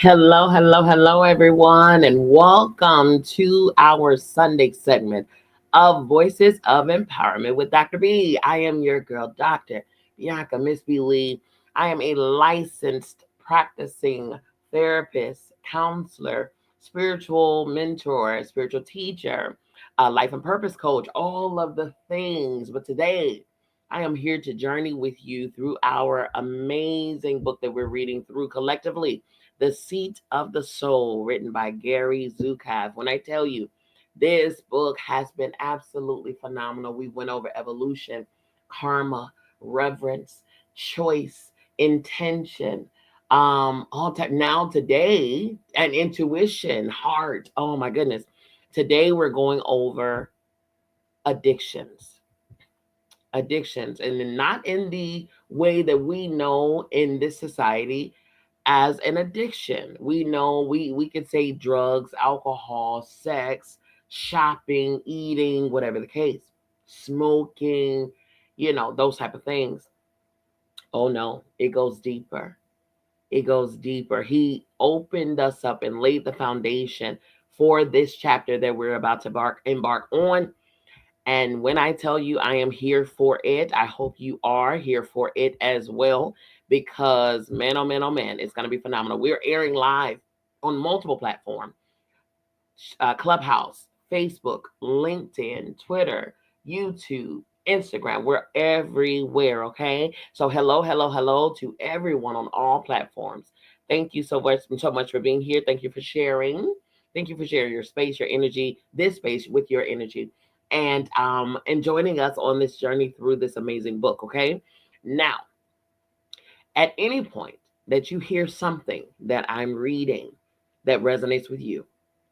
Hello, hello, hello, everyone, and welcome to our Sunday segment of Voices of Empowerment with Dr. B. I am your girl, Dr. Bianca Miss B. Lee. I am a licensed practicing therapist, counselor, spiritual mentor, spiritual teacher, life and purpose coach, all of the things. But today, I am here to journey with you through our amazing book that we're reading through collectively, the Seat of the Soul, written by Gary Zukav. When I tell you, this book has been absolutely phenomenal. We went over evolution, karma, reverence, choice, intention, all time now today, and intuition, heart. Oh my goodness. Today we're going over addictions. Addictions, and not in the way that we know in this society as an addiction. We know we could say drugs, alcohol, sex, shopping, eating, whatever the case, smoking, those type of things. Oh no, it goes deeper. It goes deeper. He opened us up and laid the foundation for this chapter that we're about to embark on. And when I tell you I am here for it, I hope you are here for it as well, because man, oh man, oh man, it's going to be phenomenal. We're airing live on multiple platforms: Clubhouse, Facebook, LinkedIn, Twitter, YouTube, Instagram. We're everywhere, okay? So hello, hello, hello to everyone on all platforms. Thank you so much for being here. Thank you for sharing. Thank you for sharing your space, your energy, this space with your energy, and joining us on this journey through this amazing book, okay? Now, at any point that you hear something that I'm reading that resonates with you,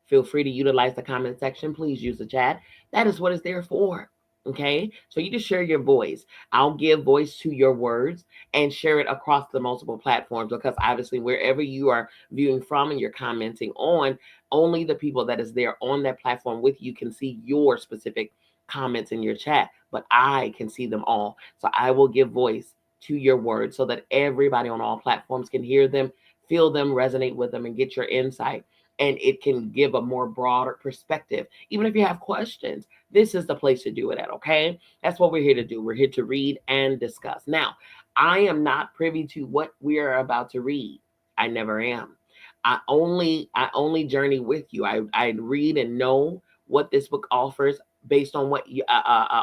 feel free to utilize the comment section. Please use the chat. That is what it's there for. Okay, so you just share your voice. I'll give voice to your words and share it across the multiple platforms, because obviously wherever you are viewing from and you're commenting on, only the people that is there on that platform with you can see your specific comments in your chat, but I can see them all. So I will give voice to your words so that everybody on all platforms can hear them, feel them, resonate with them, and get your insight. And it can give a more broader perspective. Even if you have questions, this is the place to do it at, okay? That's what we're here to do. We're here to read and discuss. Now, I am not privy to what we are about to read. I never am. I only journey with you. I read and know what this book offers based on what you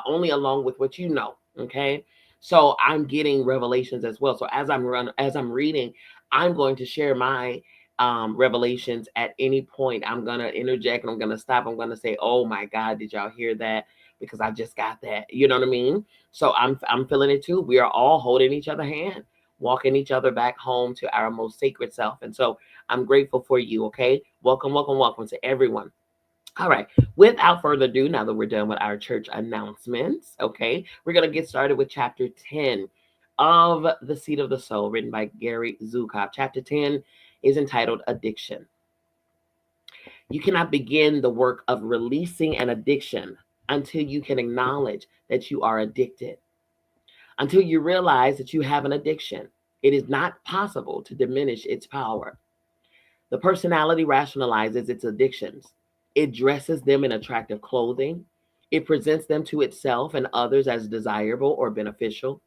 only along with what you know. Okay. So I'm getting revelations as well. So as I'm reading, I'm going to share my revelations at any point. I'm gonna interject and I'm gonna stop. I'm gonna say, "Oh my God, did y'all hear that?" Because I just got that. You know what I mean? So I'm feeling it too. We are all holding each other hand, walking each other back home to our most sacred self. And so I'm grateful for you. Okay, welcome, welcome, welcome to everyone. All right. Without further ado, now that we're done with our church announcements, okay, we're going to get started with chapter 10 of The Seat of the Soul, written by Gary Zukav. Chapter 10 is entitled Addiction. You cannot begin the work of releasing an addiction until you can acknowledge that you are addicted. Until you realize that you have an addiction, it is not possible to diminish its power. The personality rationalizes its addictions. It dresses them in attractive clothing. It presents them to itself and others as desirable or beneficial.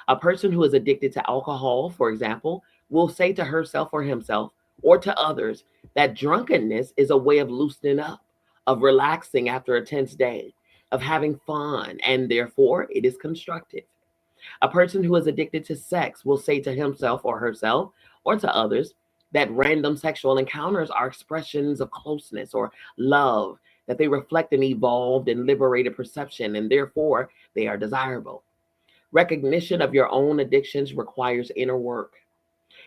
A person who is addicted to alcohol, for example, will say to herself or himself or to others that drunkenness is a way of loosening up, of relaxing after a tense day, of having fun, and therefore it is constructive. A person who is addicted to sex will say to himself or herself or to others that random sexual encounters are expressions of closeness or love, that they reflect an evolved and liberated perception, and therefore they are desirable. Recognition of your own addictions requires inner work.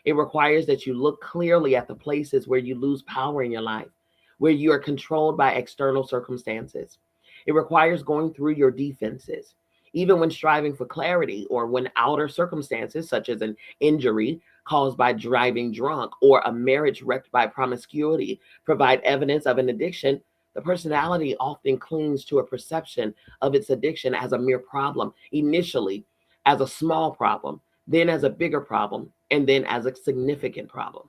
It requires that you look clearly at the places where you lose power in your life, where you are controlled by external circumstances. It requires going through your defenses, even when striving for clarity or when outer circumstances, such as an injury caused by driving drunk or a marriage wrecked by promiscuity, provide evidence of an addiction. The personality often clings to a perception of its addiction as a mere problem, initially as a small problem, then as a bigger problem, and then as a significant problem.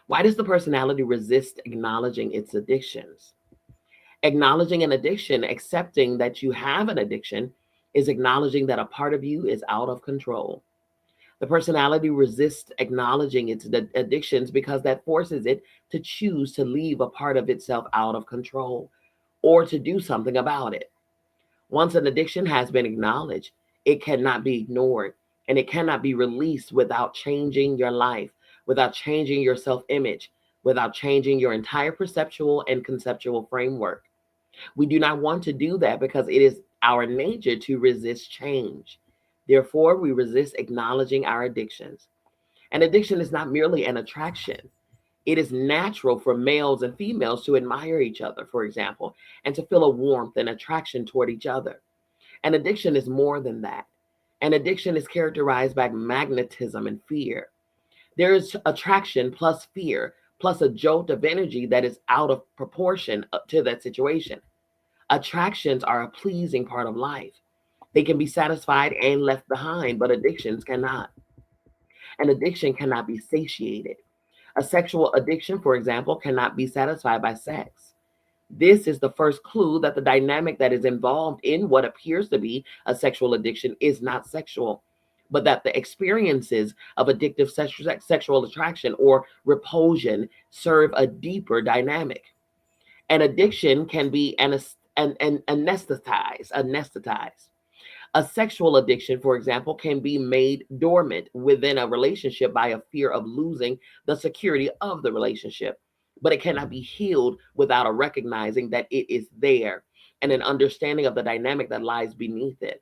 Why does the personality resist acknowledging its addictions? Acknowledging an addiction, accepting that you have an addiction, is acknowledging that a part of you is out of control. The personality resists acknowledging its addictions because that forces it to choose to leave a part of itself out of control or to do something about it. Once an addiction has been acknowledged, it cannot be ignored and it cannot be released without changing your life, without changing your self image, without changing your entire perceptual and conceptual framework. We do not want to do that because it is our nature to resist change. Therefore, we resist acknowledging our addictions. An addiction is not merely an attraction. It is natural for males and females to admire each other, for example, and to feel a warmth and attraction toward each other. An addiction is more than that. An addiction is characterized by magnetism and fear. There is attraction plus fear, plus a jolt of energy that is out of proportion to that situation. Attractions are a pleasing part of life. They can be satisfied and left behind, but addictions cannot. An addiction cannot be satiated. A sexual addiction, for example, cannot be satisfied by sex. This is the first clue that the dynamic that is involved in what appears to be a sexual addiction is not sexual, but that the experiences of addictive sexual attraction or repulsion serve a deeper dynamic. An addiction can be anesthetized. A sexual addiction, for example, can be made dormant within a relationship by a fear of losing the security of the relationship. But it cannot be healed without a recognizing that it is there and an understanding of the dynamic that lies beneath it.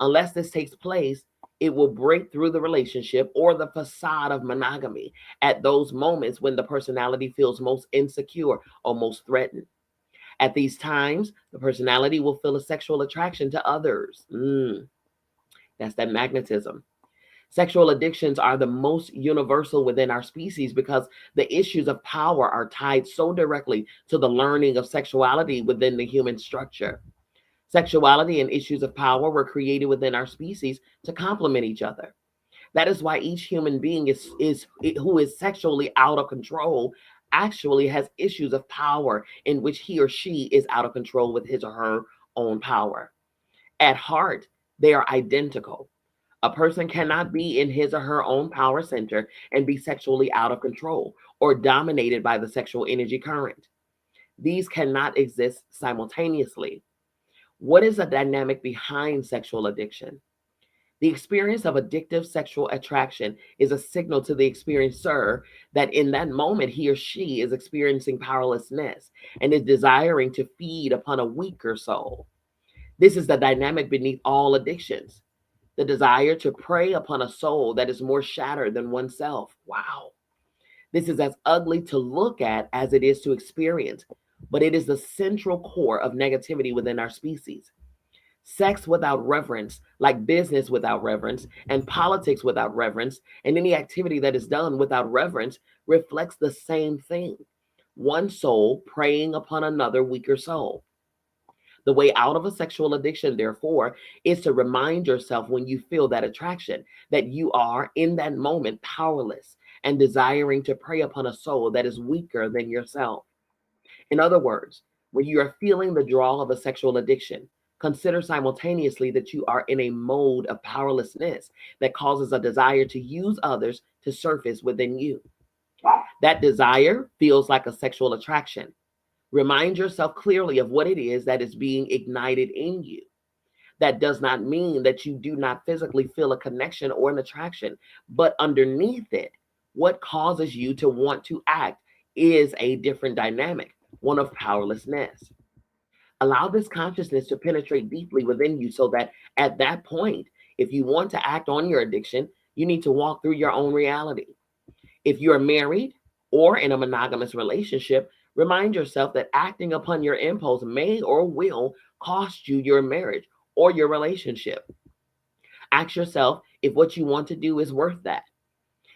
Unless this takes place, it will break through the relationship or the facade of monogamy at those moments when the personality feels most insecure or most threatened. At these times, the personality will feel a sexual attraction to others. That's that magnetism. Sexual addictions are the most universal within our species because the issues of power are tied so directly to the learning of sexuality within the human structure. Sexuality and issues of power were created within our species to complement each other. That is why each human being is who is sexually out of control actually has issues of power in which he or she is out of control with his or her own power. At heart, they are identical. A person cannot be in his or her own power center and be sexually out of control or dominated by the sexual energy current. These cannot exist simultaneously. What is the dynamic behind sexual addiction? The experience of addictive sexual attraction is a signal to the experiencer that in that moment he or she is experiencing powerlessness and is desiring to feed upon a weaker soul. This is the dynamic beneath all addictions, the desire to prey upon a soul that is more shattered than oneself. Wow. This is as ugly to look at as it is to experience, but it is the central core of negativity within our species. Sex without reverence, like business without reverence, and politics without reverence, and any activity that is done without reverence reflects the same thing. One soul preying upon another weaker soul. The way out of a sexual addiction, therefore, is to remind yourself when you feel that attraction that you are in that moment powerless and desiring to prey upon a soul that is weaker than yourself. In other words, when you are feeling the draw of a sexual addiction, consider simultaneously that you are in a mode of powerlessness that causes a desire to use others to surface within you. That desire feels like a sexual attraction. Remind yourself clearly of what it is that is being ignited in you. That does not mean that you do not physically feel a connection or an attraction, but underneath it, what causes you to want to act is a different dynamic, one of powerlessness. Allow this consciousness to penetrate deeply within you so that at that point, if you want to act on your addiction, you need to walk through your own reality. If you're married or in a monogamous relationship, remind yourself that acting upon your impulse may or will cost you your marriage or your relationship. Ask yourself if what you want to do is worth that.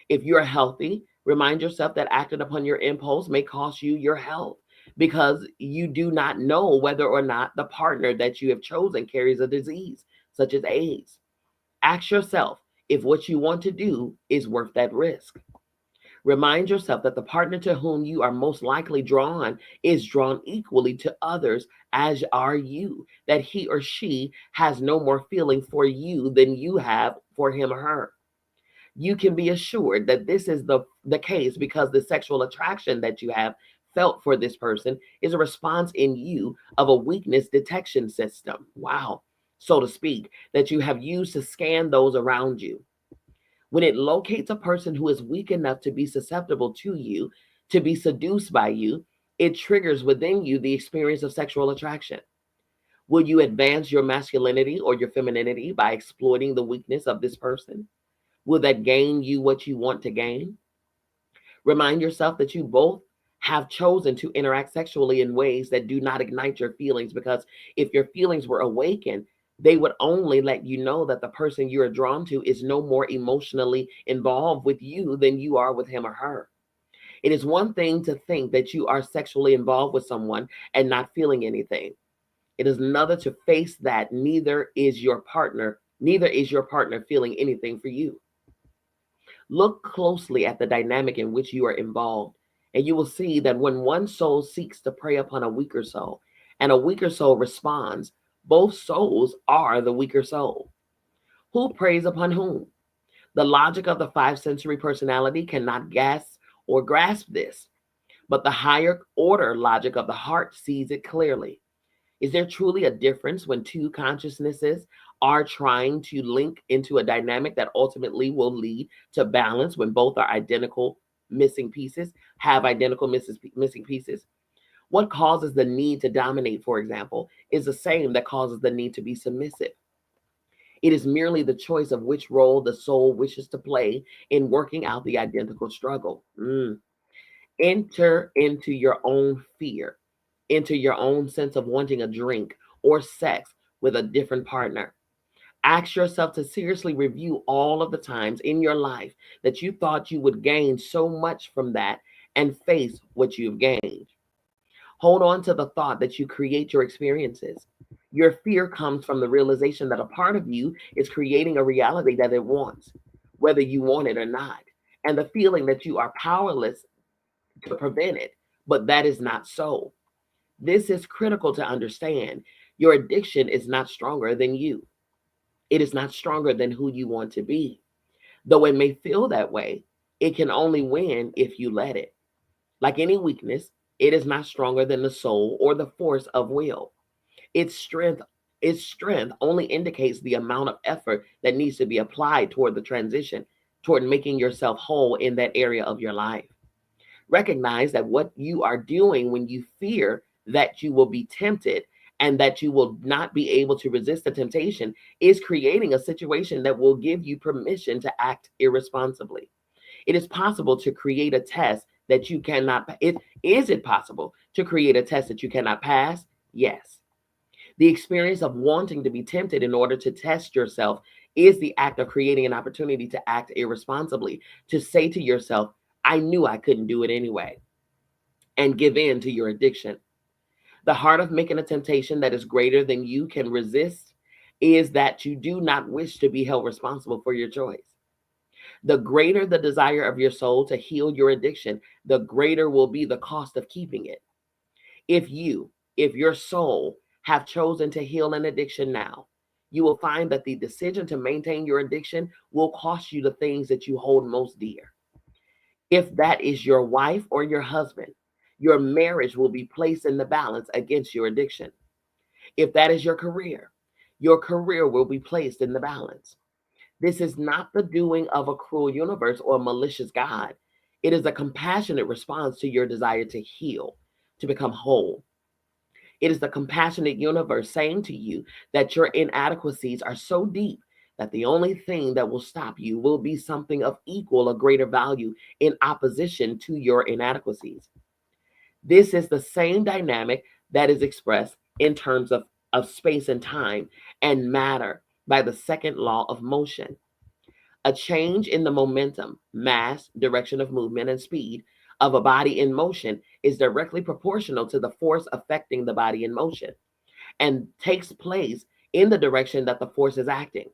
If you're healthy, remind yourself that acting upon your impulse may cost you your health because you do not know whether or not the partner that you have chosen carries a disease such as AIDS. Ask yourself if what you want to do is worth that risk. Remind yourself that the partner to whom you are most likely drawn is drawn equally to others as are you, that he or she has no more feeling for you than you have for him or her. You can be assured that this is the case because the sexual attraction that you have felt for this person is a response in you of a weakness detection system. Wow, so to speak, that you have used to scan those around you. When it locates a person who is weak enough to be susceptible to you, to be seduced by you, it triggers within you the experience of sexual attraction. Will you advance your masculinity or your femininity by exploiting the weakness of this person? Will that gain you what you want to gain? Remind yourself that you both have chosen to interact sexually in ways that do not ignite your feelings, because if your feelings were awakened, they would only let you know that the person you are drawn to is no more emotionally involved with you than you are with him or her. It is one thing to think that you are sexually involved with someone and not feeling anything. It is another to face that neither is your partner feeling anything for you. Look closely at the dynamic in which you are involved, and you will see that when one soul seeks to prey upon a weaker soul and a weaker soul responds, both souls are the weaker soul. Who preys upon whom? The logic of the five sensory personality cannot guess or grasp this, but the higher order logic of the heart sees it clearly. Is there truly a difference when two consciousnesses are trying to link into a dynamic that ultimately will lead to balance when both are identical missing pieces, have identical missing pieces? What causes the need to dominate, for example, is the same that causes the need to be submissive. It is merely the choice of which role the soul wishes to play in working out the identical struggle. Enter into your own fear, into your own sense of wanting a drink or sex with a different partner. Ask yourself to seriously review all of the times in your life that you thought you would gain so much from that and face what you've gained. Hold on to the thought that you create your experiences. Your fear comes from the realization that a part of you is creating a reality that it wants, whether you want it or not, and the feeling that you are powerless to prevent it. But that is not so. This is critical to understand. Your addiction is not stronger than you. It is not stronger than who you want to be. Though it may feel that way, it can only win if you let it. Like any weakness, it is not stronger than the soul or the force of will. Its strength, its strength only indicates the amount of effort that needs to be applied toward the transition, toward making yourself whole in that area of your life. Recognize that what you are doing when you fear that you will be tempted and that you will not be able to resist the temptation is creating a situation that will give you permission to act irresponsibly. It is possible to create a test that you cannot. Is it possible to create a test that you cannot pass? Yes. The experience of wanting to be tempted in order to test yourself is the act of creating an opportunity to act irresponsibly, to say to yourself, I knew I couldn't do it anyway, and give in to your addiction. The heart of making a temptation that is greater than you can resist is that you do not wish to be held responsible for your choice. The greater the desire of your soul to heal your addiction, the greater will be the cost of keeping it. If your soul have chosen to heal an addiction now, you will find that the decision to maintain your addiction will cost you the things that you hold most dear. If that is your wife or your husband, your marriage will be placed in the balance against your addiction. If that is your career will be placed in the balance. This is not the doing of a cruel universe or a malicious God. It is a compassionate response to your desire to heal, to become whole. It is the compassionate universe saying to you that your inadequacies are so deep that the only thing that will stop you will be something of equal or greater value in opposition to your inadequacies. This is the same dynamic that is expressed in terms of space and time and matter by the second law of motion. A change in the momentum, mass, direction of movement, and speed of a body in motion is directly proportional to the force affecting the body in motion and takes place in the direction that the force is acting.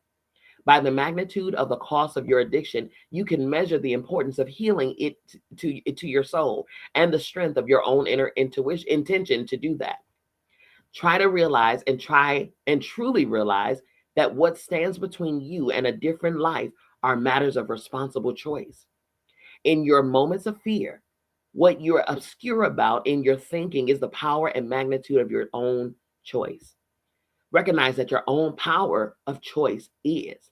By the magnitude of the cost of your addiction, you can measure the importance of healing it to your soul and the strength of your own inner intuition intention to do that. Try and truly realize that what stands between you and a different life are matters of responsible choice. In your moments of fear, what you're obscure about in your thinking is the power and magnitude of your own choice. Recognize that your own power of choice is.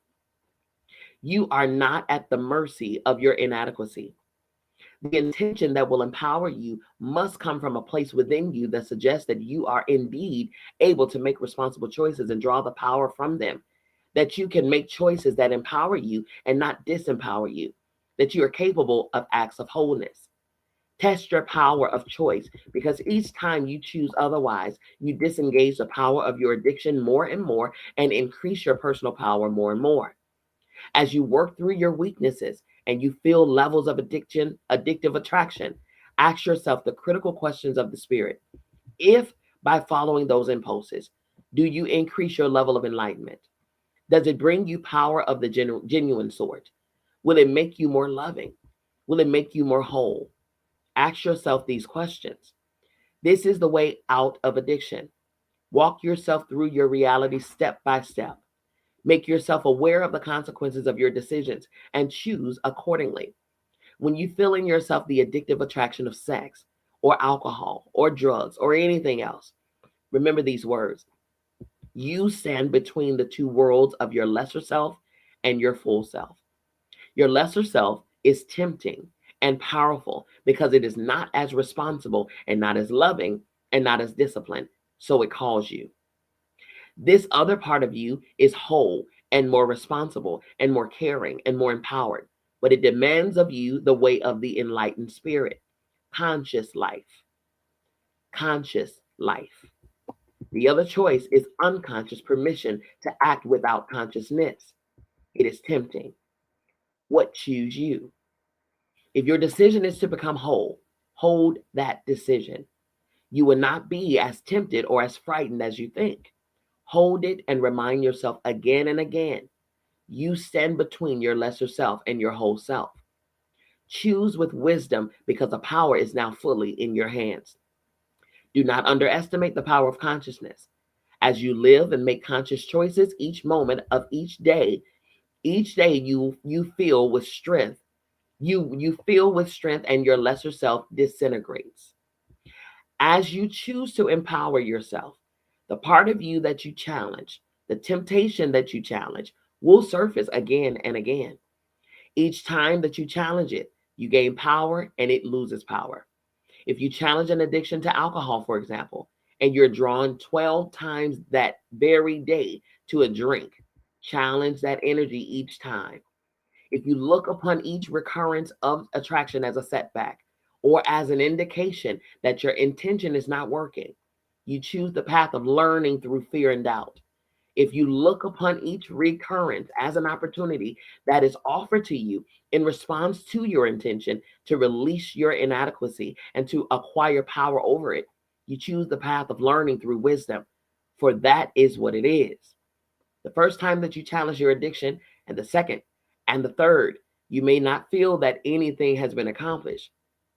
You are not at the mercy of your inadequacy. The intention that will empower you must come from a place within you that suggests that you are indeed able to make responsible choices and draw the power from them. That you can make choices that empower you and not disempower you. That you are capable of acts of wholeness. Test your power of choice because each time you choose otherwise, you disengage the power of your addiction more and more and increase your personal power more and more. As you work through your weaknesses and you feel levels of addictive attraction, ask yourself the critical questions of the spirit. If by following those impulses, do you increase your level of enlightenment? Does it bring you power of the genuine sort? Will it make you more loving? Will it make you more whole? Ask yourself these questions. This is the way out of addiction. Walk yourself through your reality step by step. Make yourself aware of the consequences of your decisions and choose accordingly. When you feel in yourself the addictive attraction of sex or alcohol or drugs or anything else, remember these words. You stand between the two worlds of your lesser self and your full self. Your lesser self is tempting and powerful because it is not as responsible and not as loving and not as disciplined. So it calls you. This other part of you is whole and more responsible and more caring and more empowered, but it demands of you the way of the enlightened spirit, conscious life, conscious life. The other choice is unconscious permission to act without consciousness. It is tempting. What choose you? If your decision is to become whole, hold that decision. You will not be as tempted or as frightened as you think. Hold it and remind yourself again and again. You stand between your lesser self and your whole self. Choose with wisdom because the power is now fully in your hands. Do not underestimate the power of consciousness. As you live and make conscious choices each moment of each day you feel with strength. You feel with strength and your lesser self disintegrates. As you choose to empower yourself, the part of you that you challenge, the temptation that you challenge, will surface again and again. Each time that you challenge it, you gain power and it loses power. If you challenge an addiction to alcohol, for example, and you're drawn 12 times that very day to a drink, challenge that energy each time. If you look upon each recurrence of attraction as a setback or as an indication that your intention is not working, you choose the path of learning through fear and doubt. If you look upon each recurrence as an opportunity that is offered to you in response to your intention to release your inadequacy and to acquire power over it, you choose the path of learning through wisdom, for that is what it is. The first time that you challenge your addiction, and the second, and the third, you may not feel that anything has been accomplished.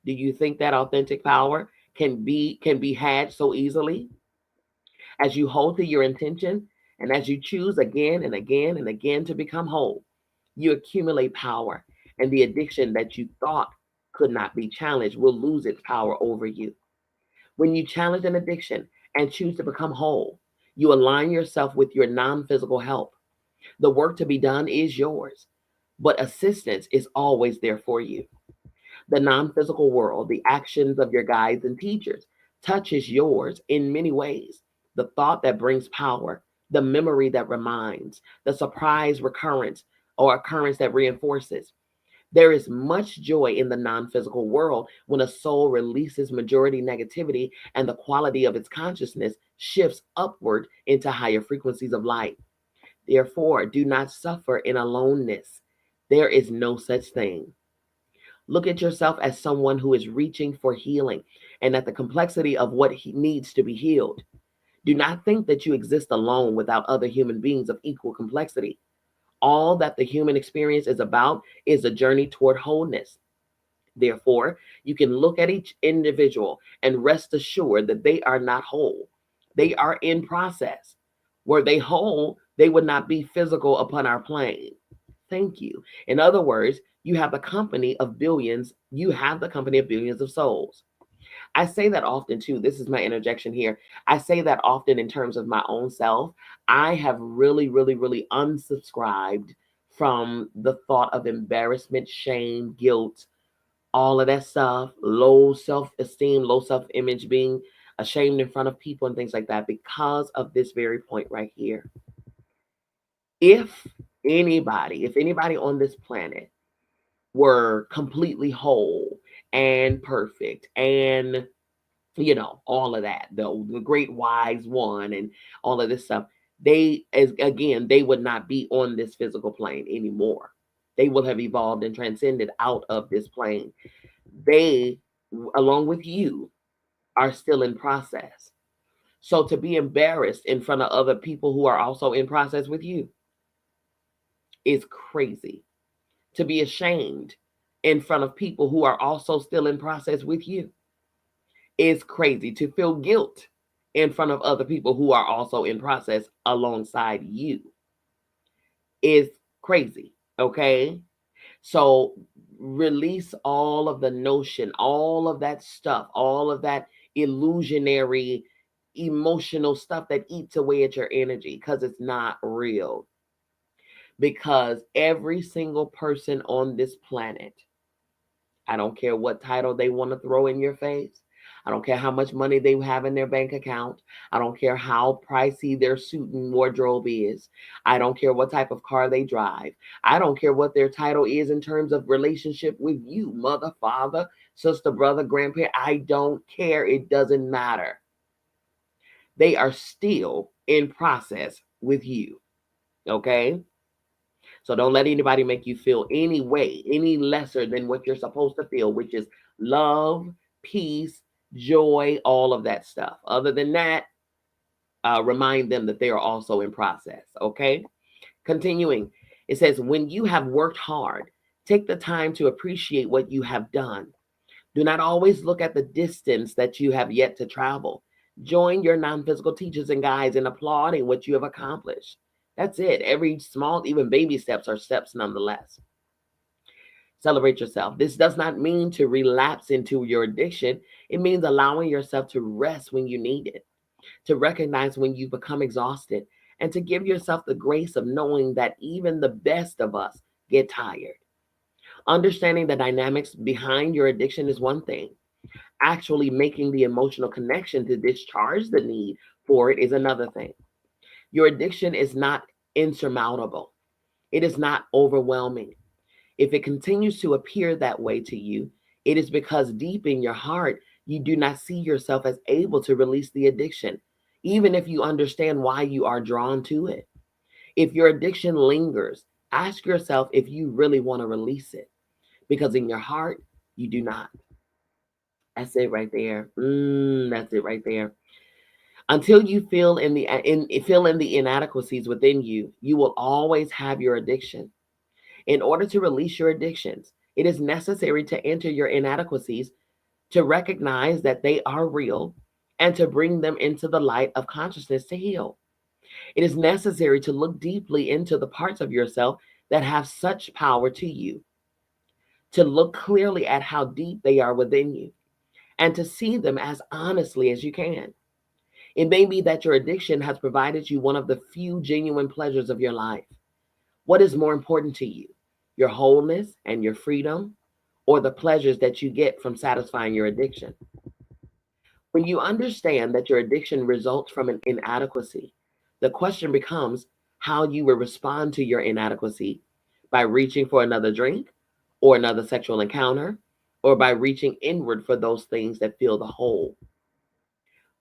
Do you think that authentic power can be had so easily? As you hold to your intention and as you choose again and again and again to become whole, you accumulate power, and the addiction that you thought could not be challenged will lose its power over you. When you challenge an addiction and choose to become whole, you align yourself with your non physical help. The work to be done is yours, but assistance is always there for you. The non physical world, the actions of your guides and teachers, touches yours in many ways. The thought that brings power, the memory that reminds, the surprise recurrence or occurrence that reinforces. There is much joy in the non physical world when a soul releases majority negativity and the quality of its consciousness shifts upward into higher frequencies of light. Therefore, do not suffer in aloneness. There is no such thing. Look at yourself as someone who is reaching for healing and at the complexity of what needs to be healed. Do not think that you exist alone without other human beings of equal complexity. All that the human experience is about is a journey toward wholeness. Therefore, you can look at each individual and rest assured that they are not whole. They are in process. Were they whole, they would not be physical upon our plane. Thank you. In other words, you have the company of billions. You have the company of billions of souls. I say that often too. This is my interjection here. I say that often in terms of my own self. I have really, really, really unsubscribed from the thought of embarrassment, shame, guilt, all of that stuff, low self esteem, low self image, being ashamed in front of people and things like that because of this very point right here. If if anybody on this planet were completely whole and perfect and all of that, the great wise one and all of this stuff, they would not be on this physical plane anymore. They will have evolved and transcended out of this plane. They, along with you, are still in process. So to be embarrassed in front of other people who are also in process with you is crazy. To be ashamed in front of people who are also still in process with you is crazy. To feel guilt in front of other people who are also in process alongside you is crazy. Okay. So release all of the notion, all of that stuff, all of that illusionary emotional stuff that eats away at your energy because it's not real. Because every single person on this planet, I don't care what title they want to throw in your face. I don't care how much money they have in their bank account. I don't care how pricey their suit and wardrobe is. I don't care what type of car they drive. I don't care what their title is in terms of relationship with you, mother, father, sister, brother, grandparent. I don't care. It doesn't matter. They are still in process with you. Okay? So don't let anybody make you feel any way, any lesser than what you're supposed to feel, which is love, peace, joy, all of that stuff. Other than that, remind them that they are also in process. Okay. Continuing, it says, when you have worked hard, take the time to appreciate what you have done. Do not always look at the distance that you have yet to travel. Join your non physical teachers and guides in applauding what you have accomplished. That's it. Every small, even baby steps are steps nonetheless. Celebrate yourself. This does not mean to relapse into your addiction. It means allowing yourself to rest when you need it, to recognize when you become exhausted, and to give yourself the grace of knowing that even the best of us get tired. Understanding the dynamics behind your addiction is one thing. Actually making the emotional connection to discharge the need for it is another thing. Your addiction is not insurmountable. It is not overwhelming. If it continues to appear that way to you, it is because deep in your heart, you do not see yourself as able to release the addiction, even if you understand why you are drawn to it. If your addiction lingers, ask yourself if you really want to release it, because in your heart, you do not. That's it right there. That's it right there. Until you feel in the inadequacies within you, you will always have your addiction. In order to release your addictions, it is necessary to enter your inadequacies, to recognize that they are real, and to bring them into the light of consciousness to heal. It is necessary to look deeply into the parts of yourself that have such power to you, to look clearly at how deep they are within you, and to see them as honestly as you can. It may be that your addiction has provided you one of the few genuine pleasures of your life. What is more important to you, your wholeness and your freedom, or the pleasures that you get from satisfying your addiction? When you understand that your addiction results from an inadequacy, the question becomes how you will respond to your inadequacy, by reaching for another drink or another sexual encounter, or by reaching inward for those things that fill the hole.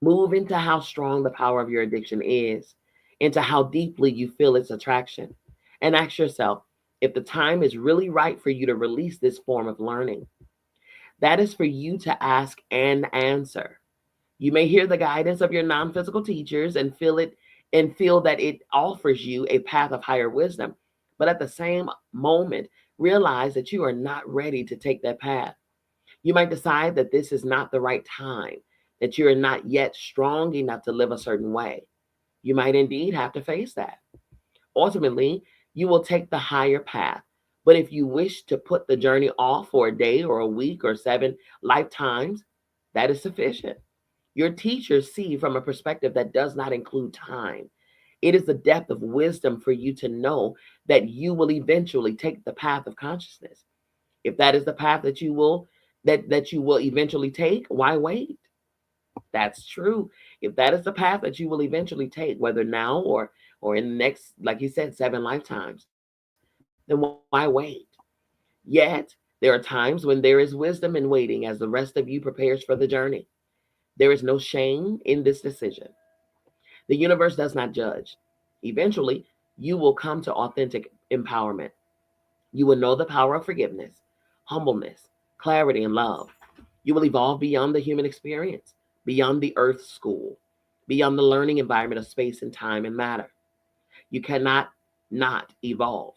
Move into how strong the power of your addiction is, into how deeply you feel its attraction, and ask yourself if the time is really right for you to release this form of learning. That is for you to ask and answer. You may hear the guidance of your non-physical teachers and feel that it offers you a path of higher wisdom, But at the same moment, realize that you are not ready to take that path. You might decide that this is not the right time, that you are not yet strong enough to live a certain way. You might indeed have to face that. Ultimately, you will take the higher path. But if you wish to put the journey off for a day or a week or 7 lifetimes, that is sufficient. Your teachers see from a perspective that does not include time. It is the depth of wisdom for you to know that you will eventually take the path of consciousness. If that is the path that you will eventually take, why wait? That's true. If that is the path that you will eventually take, whether now or in the next, like you said, 7 lifetimes, then why wait? Yet there are times when there is wisdom in waiting as the rest of you prepares for the journey. There is no shame in this decision. The universe does not judge. Eventually, you will come to authentic empowerment. You will know the power of forgiveness, humbleness, clarity, and love. You will evolve beyond the human experience, beyond the earth school, beyond the learning environment of space and time and matter. You cannot not evolve.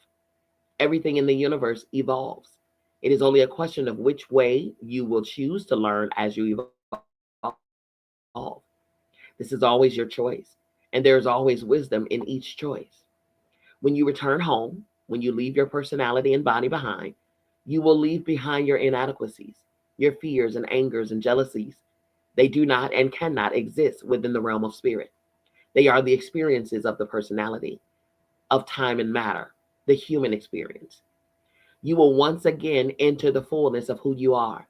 Everything in the universe evolves. It is only a question of which way you will choose to learn as you evolve. This is always your choice, and there is always wisdom in each choice. When you return home, when you leave your personality and body behind, you will leave behind your inadequacies, your fears and angers and jealousies. They do not and cannot exist within the realm of spirit. They are the experiences of the personality, of time and matter, the human experience. You will once again enter the fullness of who you are.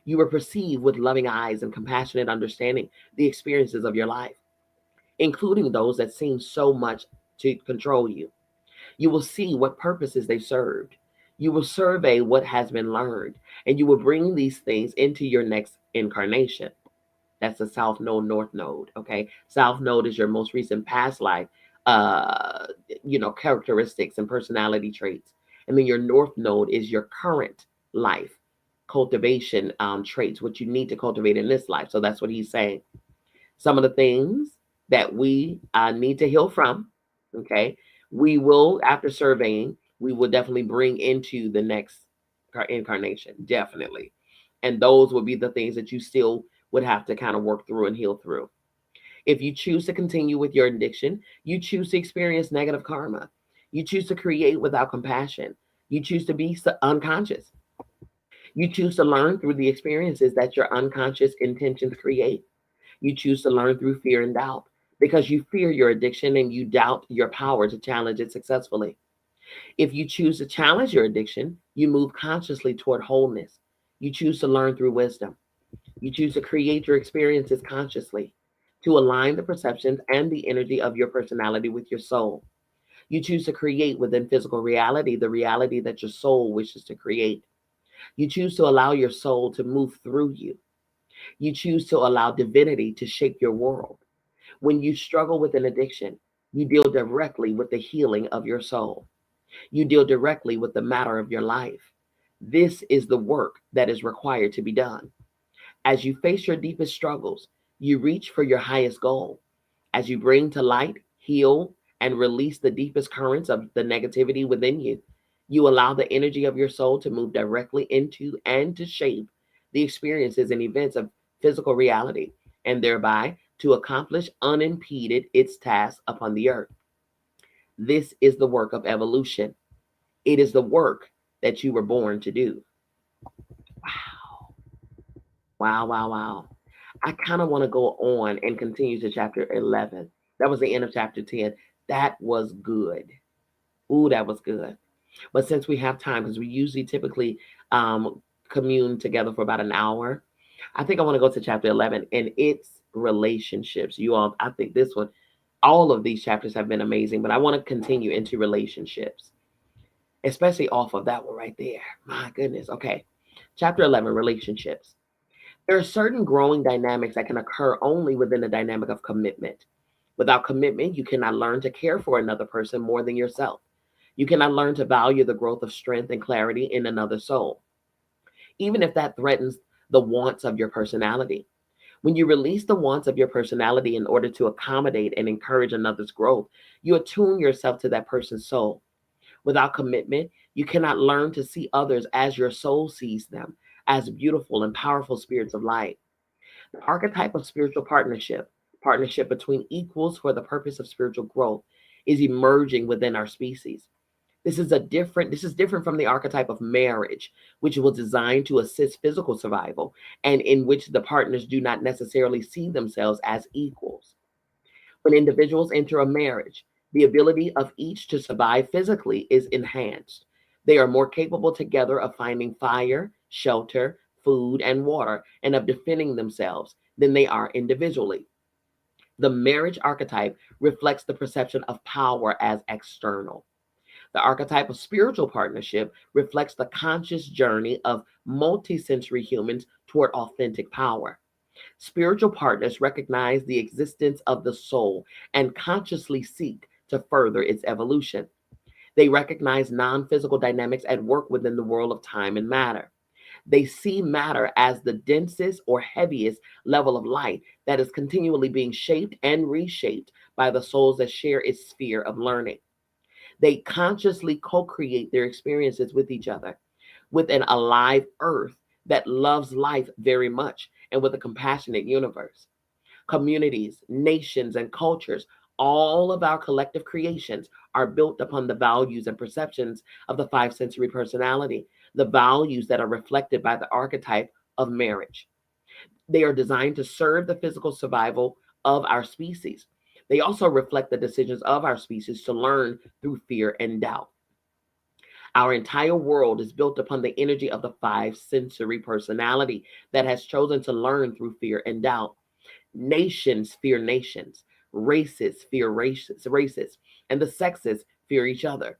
You will perceive with loving eyes and compassionate understanding the experiences of your life, including those that seem so much to control you. You will see what purposes they served. You will survey what has been learned, and you will bring these things into your next incarnation. That's the South Node, North Node. Okay. South Node is your most recent past life, uh, characteristics and personality traits. And then your North Node is your current life cultivation traits, what you need to cultivate in this life. So that's what he's saying. Some of the things that we need to heal from, okay, we will, after surveying, we will definitely bring into the next incarnation, definitely. And those will be the things that you still would have to kind of work through and heal through. If you choose to continue with your addiction, you choose to experience negative karma. You choose to create without compassion. You choose to be unconscious. You choose to learn through the experiences that your unconscious intentions create. You choose to learn through fear and doubt because you fear your addiction and you doubt your power to challenge it successfully. If you choose to challenge your addiction, you move consciously toward wholeness. You choose to learn through wisdom. You choose to create your experiences consciously, to align the perceptions and the energy of your personality with your soul. You choose to create within physical reality the reality that your soul wishes to create. You choose to allow your soul to move through you. You choose to allow divinity to shape your world. When you struggle with an addiction, you deal directly with the healing of your soul. You deal directly with the matter of your life. This is the work that is required to be done. As you face your deepest struggles, you reach for your highest goal. As you bring to light, heal, and release the deepest currents of the negativity within you, you allow the energy of your soul to move directly into and to shape the experiences and events of physical reality, and thereby to accomplish unimpeded its task upon the earth. This is the work of evolution. It is the work that you were born to do. Wow. Wow, wow, wow. I kind of want to go on and continue to chapter 11. That was the end of chapter 10. That was good. Ooh, that was good. But since we have time, because we usually typically commune together for about an hour, I think I want to go to chapter 11 and its relationships. You all, I think this one, all of these chapters have been amazing, but I want to continue into relationships, especially off of that one right there. My goodness. Okay. Chapter 11, relationships. There are certain growing dynamics that can occur only within the dynamic of commitment. Without commitment, you cannot learn to care for another person more than yourself. You cannot learn to value the growth of strength and clarity in another soul, even if that threatens the wants of your personality. When you release the wants of your personality in order to accommodate and encourage another's growth, you attune yourself to that person's soul. Without commitment, you cannot learn to see others as your soul sees them, as beautiful and powerful spirits of light. The archetype of spiritual partnership, partnership between equals for the purpose of spiritual growth, is emerging within our species. This is different from the archetype of marriage, which was designed to assist physical survival and in which the partners do not necessarily see themselves as equals. When individuals enter a marriage, the ability of each to survive physically is enhanced. They are more capable together of finding fire, shelter, food, and water, and of defending themselves than they are individually. The marriage archetype reflects the perception of power as external. The archetype of spiritual partnership reflects the conscious journey of multisensory humans toward authentic power. Spiritual partners recognize the existence of the soul and consciously seek to further its evolution. They recognize non physical dynamics at work within the world of time and matter. They see matter as the densest or heaviest level of light that is continually being shaped and reshaped by the souls that share its sphere of learning. They consciously co create their experiences with each other, with an alive earth that loves life very much, and with a compassionate universe. Communities, nations, and cultures, all of our collective creations are built upon the values and perceptions of the five sensory personality, the values that are reflected by the archetype of marriage. They are designed to serve the physical survival of our species. They also reflect the decisions of our species to learn through fear and doubt. Our entire world is built upon the energy of the five sensory personality that has chosen to learn through fear and doubt. Nations fear nations, races fear races, and the sexes fear each other.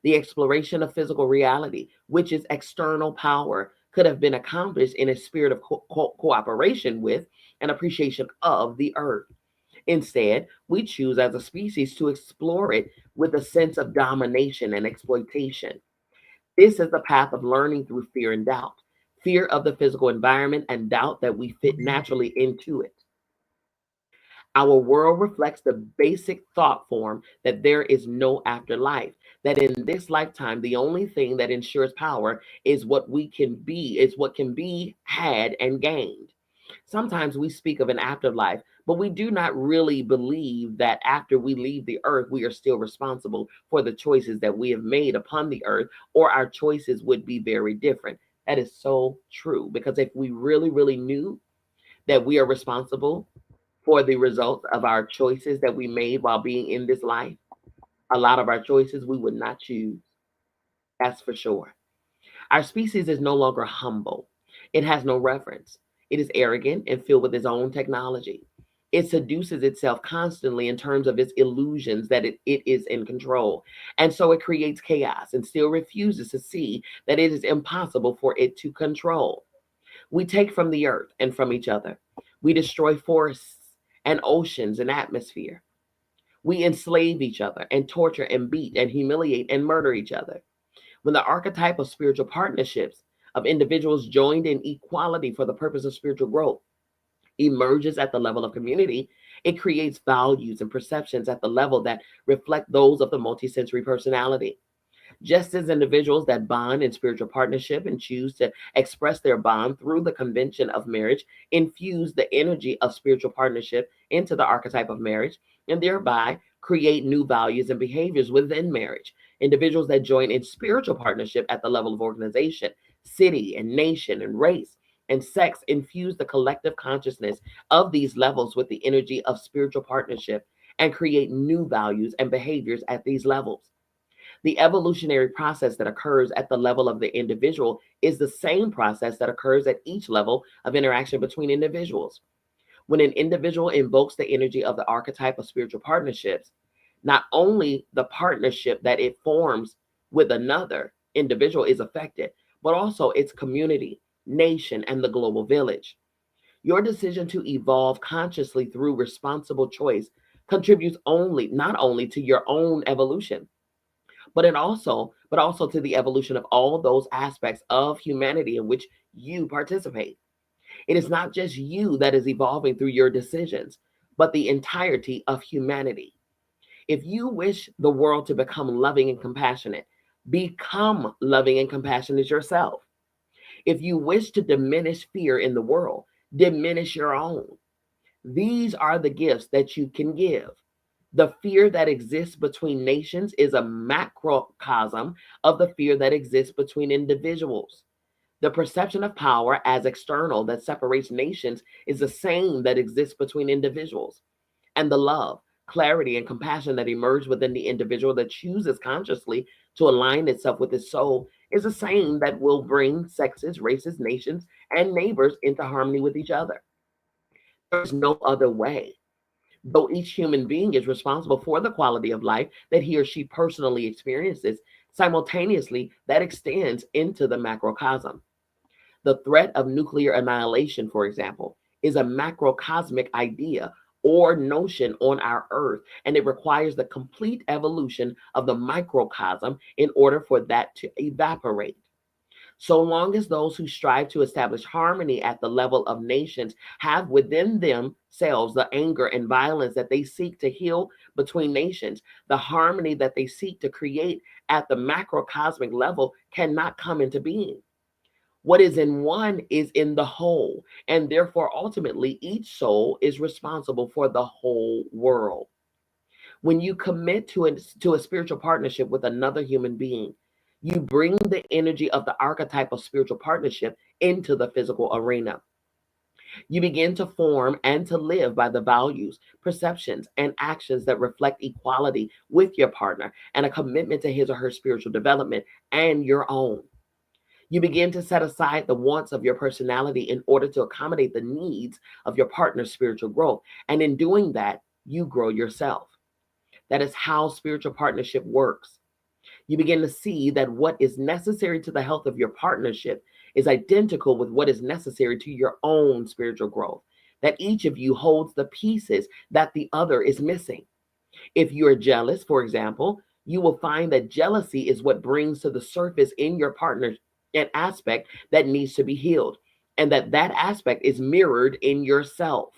The exploration of physical reality, which is external power, could have been accomplished in a spirit of cooperation with and appreciation of the earth. Instead, we choose as a species to explore it with a sense of domination and exploitation. This is the path of learning through fear and doubt, fear of the physical environment and doubt that we fit naturally into it. Our world reflects the basic thought form that there is no afterlife, that in this lifetime, the only thing that ensures power is what can be had and gained. Sometimes we speak of an afterlife, but we do not really believe that after we leave the earth, we are still responsible for the choices that we have made upon the earth, or our choices would be very different. That is so true, because if we really, really knew that we are responsible for the results of our choices that we made while being in this life, a lot of our choices we would not choose. That's for sure. Our species is no longer humble. It has no reverence. It is arrogant and filled with its own technology. It seduces itself constantly in terms of its illusions that it is in control. And so it creates chaos and still refuses to see that it is impossible for it to control. We take from the earth and from each other. We destroy forests and oceans and atmosphere. We enslave each other and torture and beat and humiliate and murder each other. When the archetype of spiritual partnerships of individuals joined in equality for the purpose of spiritual growth emerges at the level of community, it creates values and perceptions at the level that reflect those of the multisensory personality. Just as individuals that bond in spiritual partnership and choose to express their bond through the convention of marriage infuse the energy of spiritual partnership into the archetype of marriage and thereby create new values and behaviors within marriage. Individuals that join in spiritual partnership at the level of organization, city, and nation, and race, and sex infuse the collective consciousness of these levels with the energy of spiritual partnership and create new values and behaviors at these levels. The evolutionary process that occurs at the level of the individual is the same process that occurs at each level of interaction between individuals. When an individual invokes the energy of the archetype of spiritual partnerships, not only the partnership that it forms with another individual is affected, but also its community, nation, and the global village. Your decision to evolve consciously through responsible choice contributes not only to your own evolution, but also to the evolution of all those aspects of humanity in which you participate. It is not just you that is evolving through your decisions, but the entirety of humanity. If you wish the world to become loving and compassionate, Become loving and compassionate yourself. If you wish to diminish fear in the world, diminish your own. These are the gifts that you can give. The fear that exists between nations is a macrocosm of the fear that exists between individuals. The perception of power as external that separates nations is the same that exists between individuals. And the love, clarity, and compassion that emerge within the individual that chooses consciously to align itself with its soul is the same that will bring sexes, races, nations, and neighbors into harmony with each other. There is no other way. Though each human being is responsible for the quality of life that he or she personally experiences, simultaneously that extends into the macrocosm. The threat of nuclear annihilation, for example, is a macrocosmic idea or notion on our earth, and it requires the complete evolution of the microcosm in order for that to evaporate. So long as those who strive to establish harmony at the level of nations have within themselves the anger and violence that they seek to heal between nations, the harmony that they seek to create at the macrocosmic level cannot come into being. What is in one is in the whole, and therefore, ultimately, each soul is responsible for the whole world. When you commit to a spiritual partnership with another human being, you bring the energy of the archetype of spiritual partnership into the physical arena. You begin to form and to live by the values, perceptions, and actions that reflect equality with your partner and a commitment to his or her spiritual development and your own. You begin to set aside the wants of your personality in order to accommodate the needs of your partner's spiritual growth. And in doing that, you grow yourself. That is how spiritual partnership works. You begin to see that what is necessary to the health of your partnership is identical with what is necessary to your own spiritual growth, that each of you holds the pieces that the other is missing. If you're jealous, for example, you will find that jealousy is what brings to the surface in your partner an aspect that needs to be healed, and that aspect is mirrored in yourself.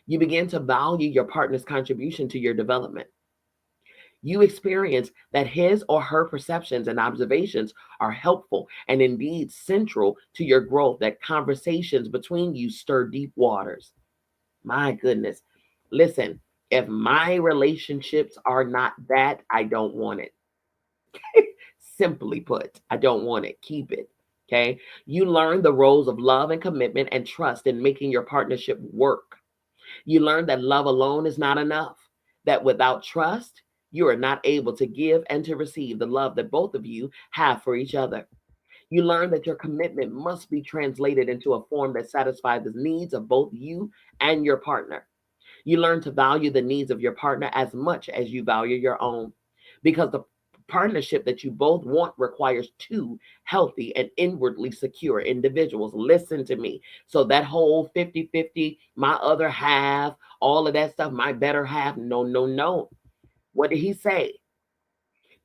You begin to value your partner's contribution to your development. You experience that his or her perceptions and observations are helpful and indeed central to your growth, that conversations between you stir deep waters. My goodness. Listen, if my relationships are not that, I don't want it. Simply put, I don't want it. Keep it. Okay. You learn the roles of love and commitment and trust in making your partnership work. You learn that love alone is not enough, that without trust, you are not able to give and to receive the love that both of you have for each other. You learn that your commitment must be translated into a form that satisfies the needs of both you and your partner. You learn to value the needs of your partner as much as you value your own, because the partnership that you both want requires two healthy and inwardly secure individuals. Listen to me. So that whole 50-50, my other half, all of that stuff, my better half, no, no, no. What did he say?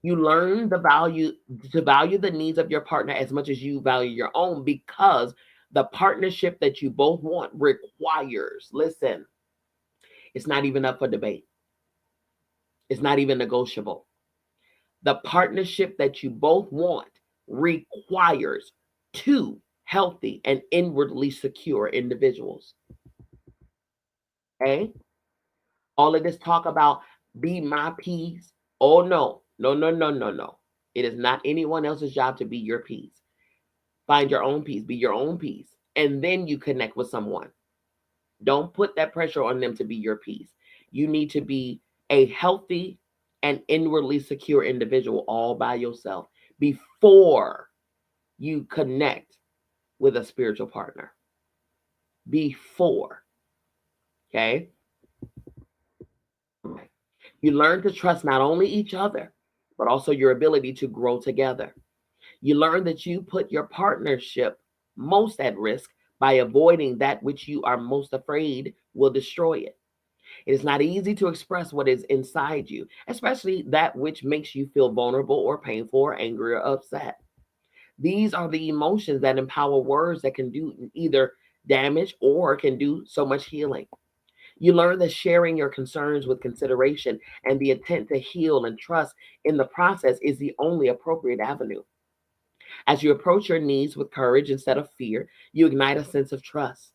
You learn the value to value the needs of your partner as much as you value your own, because the partnership that you both want requires, listen, it's not even up for debate. It's not even negotiable. The partnership that you both want requires two healthy and inwardly secure individuals. Okay? All of this talk about be my peace. Oh, no. No, no, no, no, no. It is not anyone else's job to be your peace. Find your own peace. Be your own peace. And then you connect with someone. Don't put that pressure on them to be your peace. You need to be a healthy and inwardly secure individual all by yourself before you connect with a spiritual partner. Before. Okay? You learn to trust not only each other, but also your ability to grow together. You learn that you put your partnership most at risk by avoiding that which you are most afraid will destroy it. It is not easy to express what is inside you, especially that which makes you feel vulnerable or painful or angry or upset. These are the emotions that empower words that can do either damage or can do so much healing. You learn that sharing your concerns with consideration and the intent to heal and trust in the process is the only appropriate avenue. As you approach your needs with courage instead of fear, you ignite a sense of trust.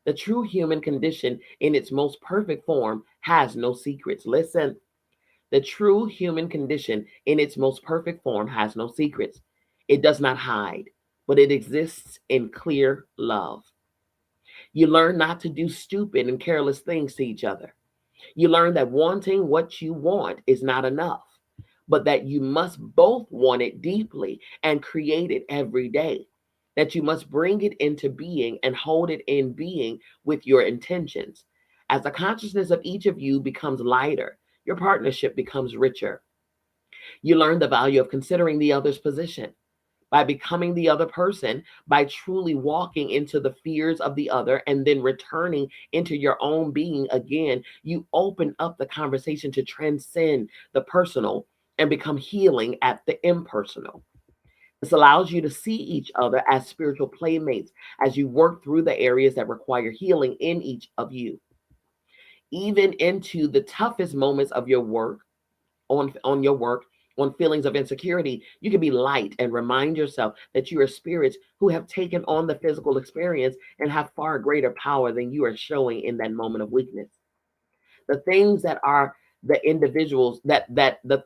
The true human condition in its most perfect form has no secrets. Listen, the true human condition in its most perfect form has no secrets. It does not hide, but it exists in clear love. You learn not to do stupid and careless things to each other. You learn that wanting what you want is not enough, but that you must both want it deeply and create it every day. That you must bring it into being and hold it in being with your intentions. As the consciousness of each of you becomes lighter, your partnership becomes richer. You learn the value of considering the other's position by becoming the other person, by truly walking into the fears of the other and then returning into your own being again. You open up the conversation to transcend the personal and become healing at the impersonal. This allows you to see each other as spiritual playmates as you work through the areas that require healing in each of you. Even into the toughest moments of your work, on your work, on feelings of insecurity, you can be light and remind yourself that you are spirits who have taken on the physical experience and have far greater power than you are showing in that moment of weakness. The things that are the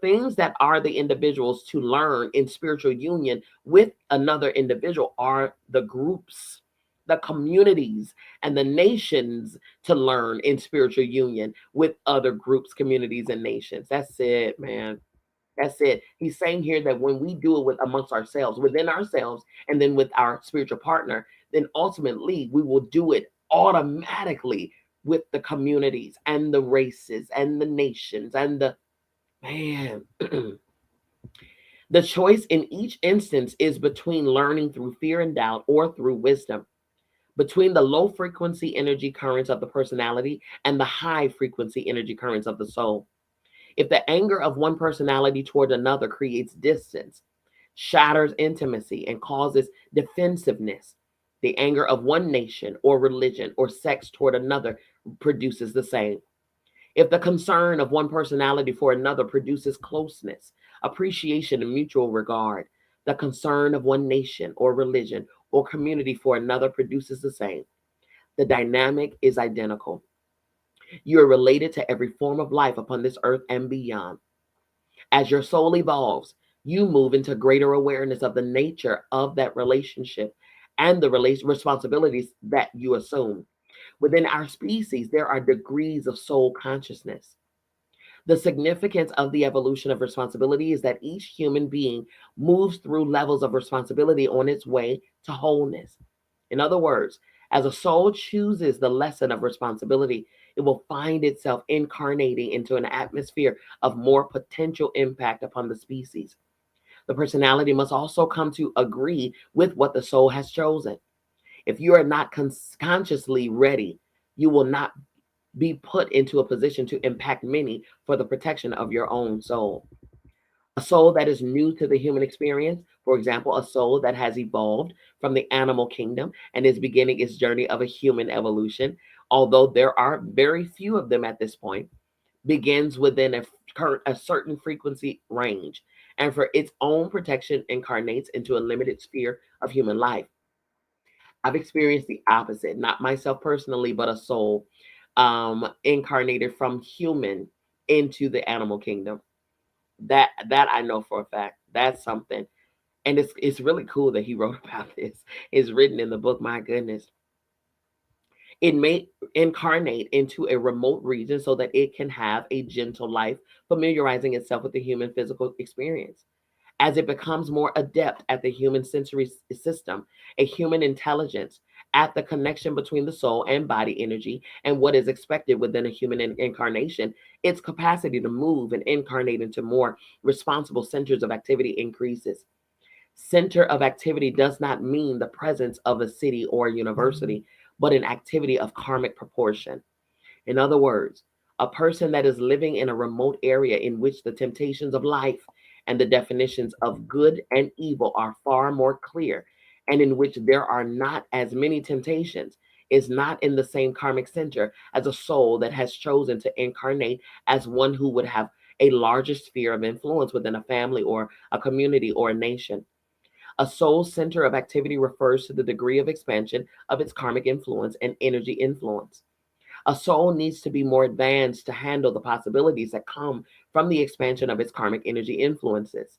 things that are the individuals to learn in spiritual union with another individual are the groups, the communities, and the nations to learn in spiritual union with other groups, communities, and nations. That's it, man. That's it. He's saying here that when we do it with amongst ourselves, within ourselves, and then with our spiritual partner, then ultimately we will do it automatically with the communities and the races and the nations and the man. The choice in each instance is between learning through fear and doubt or through wisdom, between the low frequency energy currents of the personality and the high frequency energy currents of the soul. If the anger of one personality toward another creates distance, shatters intimacy, and causes defensiveness, the anger of one nation or religion or sex toward another produces the same. If the concern of one personality for another produces closeness, appreciation, and mutual regard, the concern of one nation or religion or community for another produces the same. The dynamic is identical. You are related to every form of life upon this earth and beyond. As your soul evolves, you move into greater awareness of the nature of that relationship and the responsibilities that you assume. Within our species, there are degrees of soul consciousness. The significance of the evolution of responsibility is that each human being moves through levels of responsibility on its way to wholeness. In other words, as a soul chooses the lesson of responsibility, it will find itself incarnating into an atmosphere of more potential impact upon the species. The personality must also come to agree with what the soul has chosen. If you are not consciously ready, you will not be put into a position to impact many for the protection of your own soul. A soul that is new to the human experience, for example, a soul that has evolved from the animal kingdom and is beginning its journey of a human evolution, although there are very few of them at this point, begins within a certain frequency range and for its own protection incarnates into a limited sphere of human life. I've experienced the opposite, not myself personally, but a soul incarnated from human into the animal kingdom. That I know for a fact. That's something. And it's really cool that he wrote about this. It's written in the book, my goodness. It may incarnate into a remote region so that it can have a gentle life, familiarizing itself with the human physical experience. As it becomes more adept at the human sensory system, a human intelligence, at the connection between the soul and body energy and what is expected within a human incarnation, its capacity to move and incarnate into more responsible centers of activity increases. Center of activity does not mean the presence of a city or university, but an activity of karmic proportion. In other words, a person that is living in a remote area in which the temptations of life and the definitions of good and evil are far more clear, and in which there are not as many temptations, is not in the same karmic center as a soul that has chosen to incarnate as one who would have a larger sphere of influence within a family or a community or a nation. A soul center of activity refers to the degree of expansion of its karmic influence and energy influence. A soul needs to be more advanced to handle the possibilities that come from the expansion of its karmic energy influences.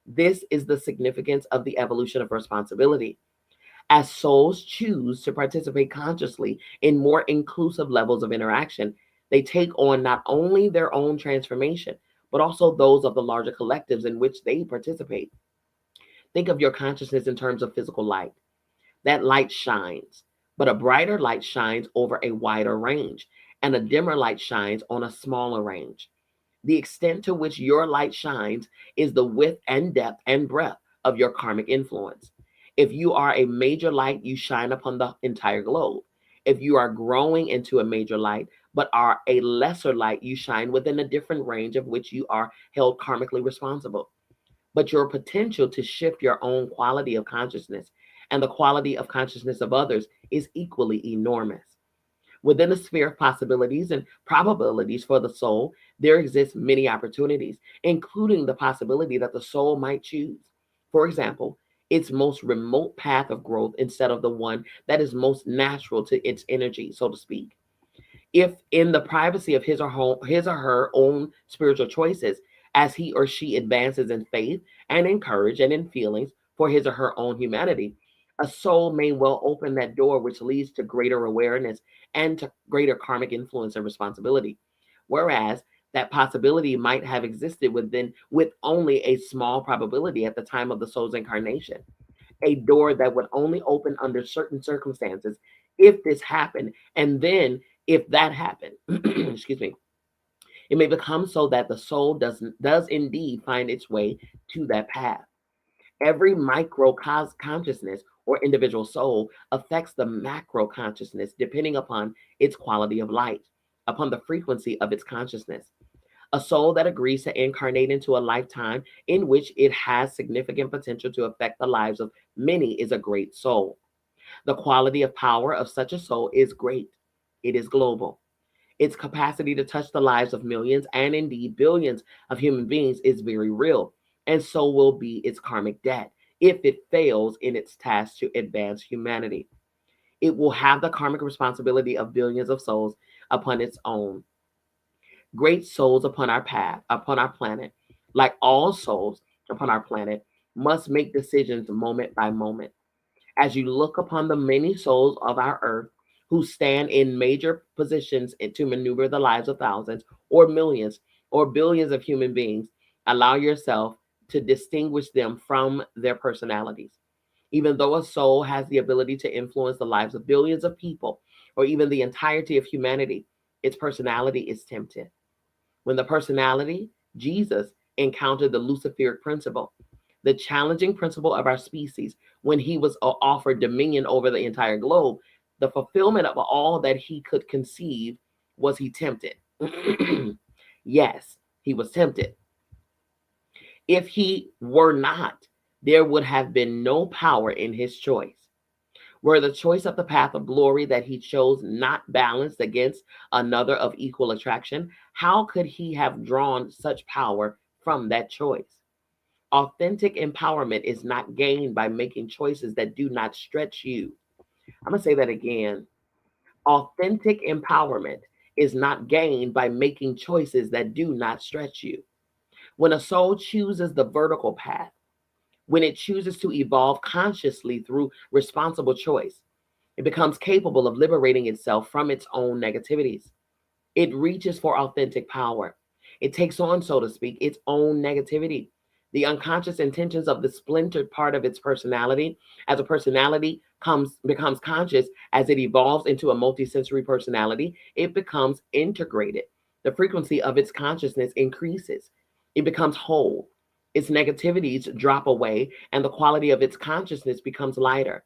This is the significance of the evolution of responsibility. As souls choose to participate consciously in more inclusive levels of interaction, they take on not only their own transformation, but also those of the larger collectives in which they participate. Think of your consciousness in terms of physical light. That light shines, but a brighter light shines over a wider range, and a dimmer light shines on a smaller range. The extent to which your light shines is the width and depth and breadth of your karmic influence. If you are a major light, you shine upon the entire globe. If you are growing into a major light, but are a lesser light, you shine within a different range of which you are held karmically responsible. But your potential to shift your own quality of consciousness and the quality of consciousness of others is equally enormous. Within the sphere of possibilities and probabilities for the soul, there exist many opportunities, including the possibility that the soul might choose, for example, its most remote path of growth instead of the one that is most natural to its energy, so to speak. If in the privacy of his or her own spiritual choices, as he or she advances in faith and in courage and in feelings for his or her own humanity, a soul may well open that door which leads to greater awareness and to greater karmic influence and responsibility. Whereas that possibility might have existed with only a small probability at the time of the soul's incarnation, a door that would only open under certain circumstances if this happened. And then, if that happened, excuse me, it may become so that the soul does indeed find its way to that path. Every consciousness or individual soul affects the macro consciousness depending upon its quality of light, upon the frequency of its consciousness. A soul that agrees to incarnate into a lifetime in which it has significant potential to affect the lives of many is a great soul. The quality of power of such a soul is great. It is global. Its capacity to touch the lives of millions and indeed billions of human beings is very real, and so will be its karmic debt if it fails in its task to advance humanity. It will have the karmic responsibility of billions of souls upon its own. Great souls upon our path, upon our planet, like all souls upon our planet, must make decisions moment by moment. As you look upon the many souls of our earth who stand in major positions to maneuver the lives of thousands or millions or billions of human beings, allow yourself to distinguish them from their personalities. Even though a soul has the ability to influence the lives of billions of people or even the entirety of humanity, its personality is tempted. When the personality, Jesus, encountered the Luciferic principle, the challenging principle of our species, when he was offered dominion over the entire globe, the fulfillment of all that he could conceive, was he tempted? Yes, he was tempted. If he were not, there would have been no power in his choice. Were the choice of the path of glory that he chose not balanced against another of equal attraction, how could he have drawn such power from that choice? Authentic empowerment is not gained by making choices that do not stretch you. I'm going to say that again. Authentic empowerment is not gained by making choices that do not stretch you. When a soul chooses the vertical path, when it chooses to evolve consciously through responsible choice, it becomes capable of liberating itself from its own negativities. It reaches for authentic power. It takes on, so to speak, its own negativity, the unconscious intentions of the splintered part of its personality. As a personality becomes conscious, as it evolves into a multisensory personality, it becomes integrated. The frequency of its consciousness increases. It becomes whole. Its negativities drop away, and the quality of its consciousness becomes lighter.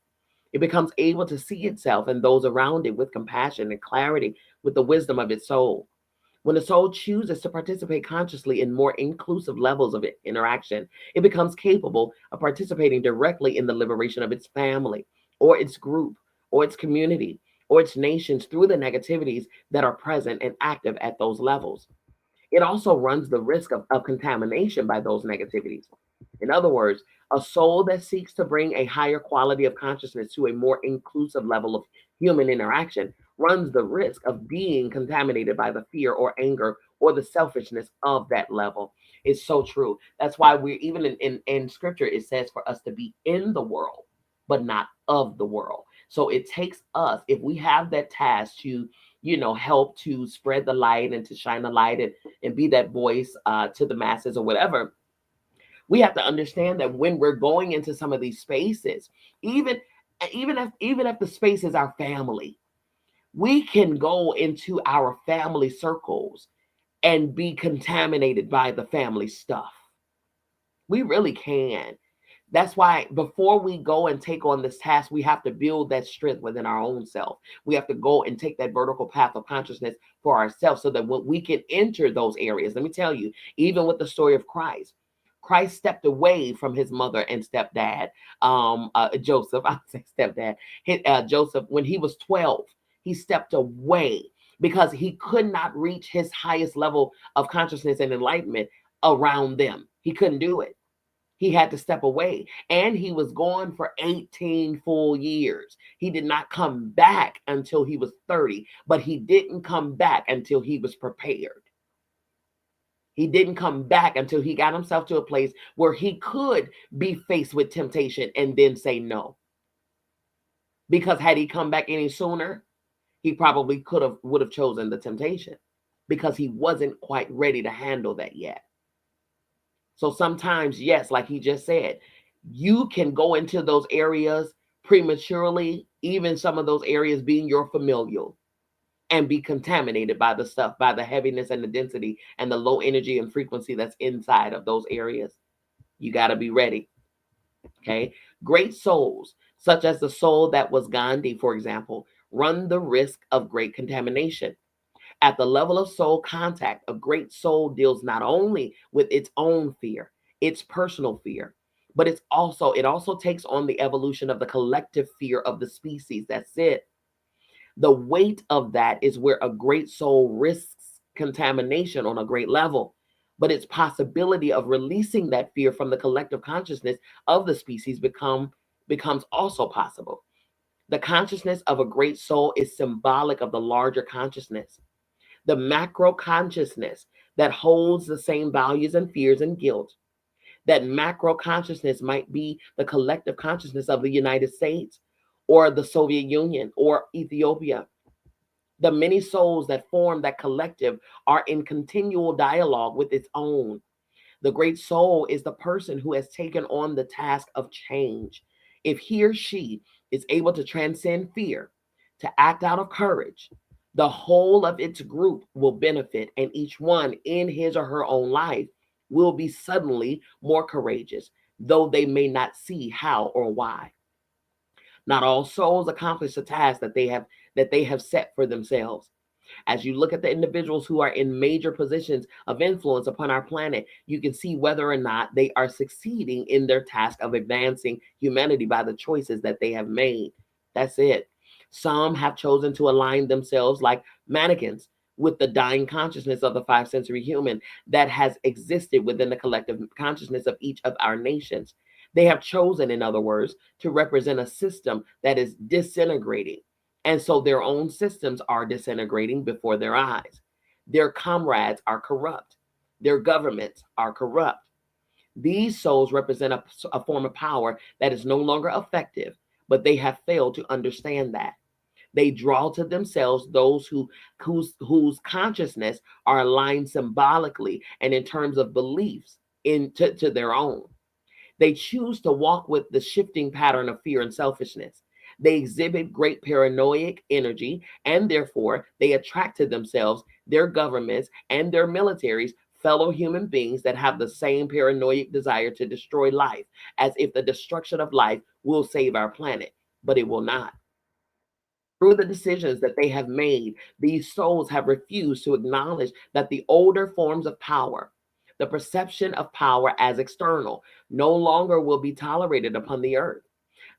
It becomes able to see itself and those around it with compassion and clarity, with the wisdom of its soul. When the soul chooses to participate consciously in more inclusive levels of interaction, it becomes capable of participating directly in the liberation of its family or its group or its community or its nations through the negativities that are present and active at those levels. It also runs the risk of contamination by those negativities. In other words, a soul that seeks to bring a higher quality of consciousness to a more inclusive level of human interaction runs the risk of being contaminated by the fear or anger or the selfishness of that level. It's so true. That's why we're even in scripture, it says for us to be in the world, but not of the world. So it takes us, if we have that task to, help to spread the light and to shine the light and be that voice to the masses or whatever, we have to understand that when we're going into some of these spaces, even if the space is our family, we can go into our family circles and be contaminated by the family stuff. We really can. That's why before we go and take on this task, we have to build that strength within our own self. We have to go and take that vertical path of consciousness for ourselves so that when we can enter those areas. Let me tell you, even with the story of Christ, Christ stepped away from his mother and stepdad, Joseph. I say stepdad, Joseph. When he was 12, he stepped away because he could not reach his highest level of consciousness and enlightenment around them. He couldn't do it. He had to step away, and he was gone for 18 full years. He did not come back until he was 30, but he didn't come back until he was prepared. He didn't come back until he got himself to a place where he could be faced with temptation and then say no. Because had he come back any sooner, he probably would have chosen the temptation because he wasn't quite ready to handle that yet. So sometimes, yes, like he just said, you can go into those areas prematurely, even some of those areas being your familial, and be contaminated by the stuff, by the heaviness and the density and the low energy and frequency that's inside of those areas. You got to be ready. Okay. Great souls, such as the soul that was Gandhi, for example, run the risk of great contamination. At the level of soul contact, a great soul deals not only with its own fear, its personal fear, but it also takes on the evolution of the collective fear of the species. That's it. The weight of that is where a great soul risks contamination on a great level. But its possibility of releasing that fear from the collective consciousness of the species becomes also possible. The consciousness of a great soul is symbolic of the larger consciousness. The macro consciousness that holds the same values and fears and guilt. That macro consciousness might be the collective consciousness of the United States or the Soviet Union or Ethiopia. The many souls that form that collective are in continual dialogue with its own. The great soul is the person who has taken on the task of change. If he or she is able to transcend fear, to act out of courage, the whole of its group will benefit, and each one in his or her own life will be suddenly more courageous, though they may not see how or why. Not all souls accomplish the task that they have set for themselves. As you look at the individuals who are in major positions of influence upon our planet, you can see whether or not they are succeeding in their task of advancing humanity by the choices that they have made. That's it. Some have chosen to align themselves like mannequins with the dying consciousness of the five sensory human that has existed within the collective consciousness of each of our nations. They have chosen, in other words, to represent a system that is disintegrating. And so their own systems are disintegrating before their eyes. Their comrades are corrupt. Their governments are corrupt. These souls represent a form of power that is no longer effective, but they have failed to understand that. They draw to themselves those whose consciousness are aligned symbolically and in terms of beliefs to their own. They choose to walk with the shifting pattern of fear and selfishness. They exhibit great paranoid energy, and therefore they attract to themselves, their governments, and their militaries, fellow human beings that have the same paranoid desire to destroy life, as if the destruction of life will save our planet, but it will not. Through the decisions that they have made, these souls have refused to acknowledge that the older forms of power, the perception of power as external, no longer will be tolerated upon the earth.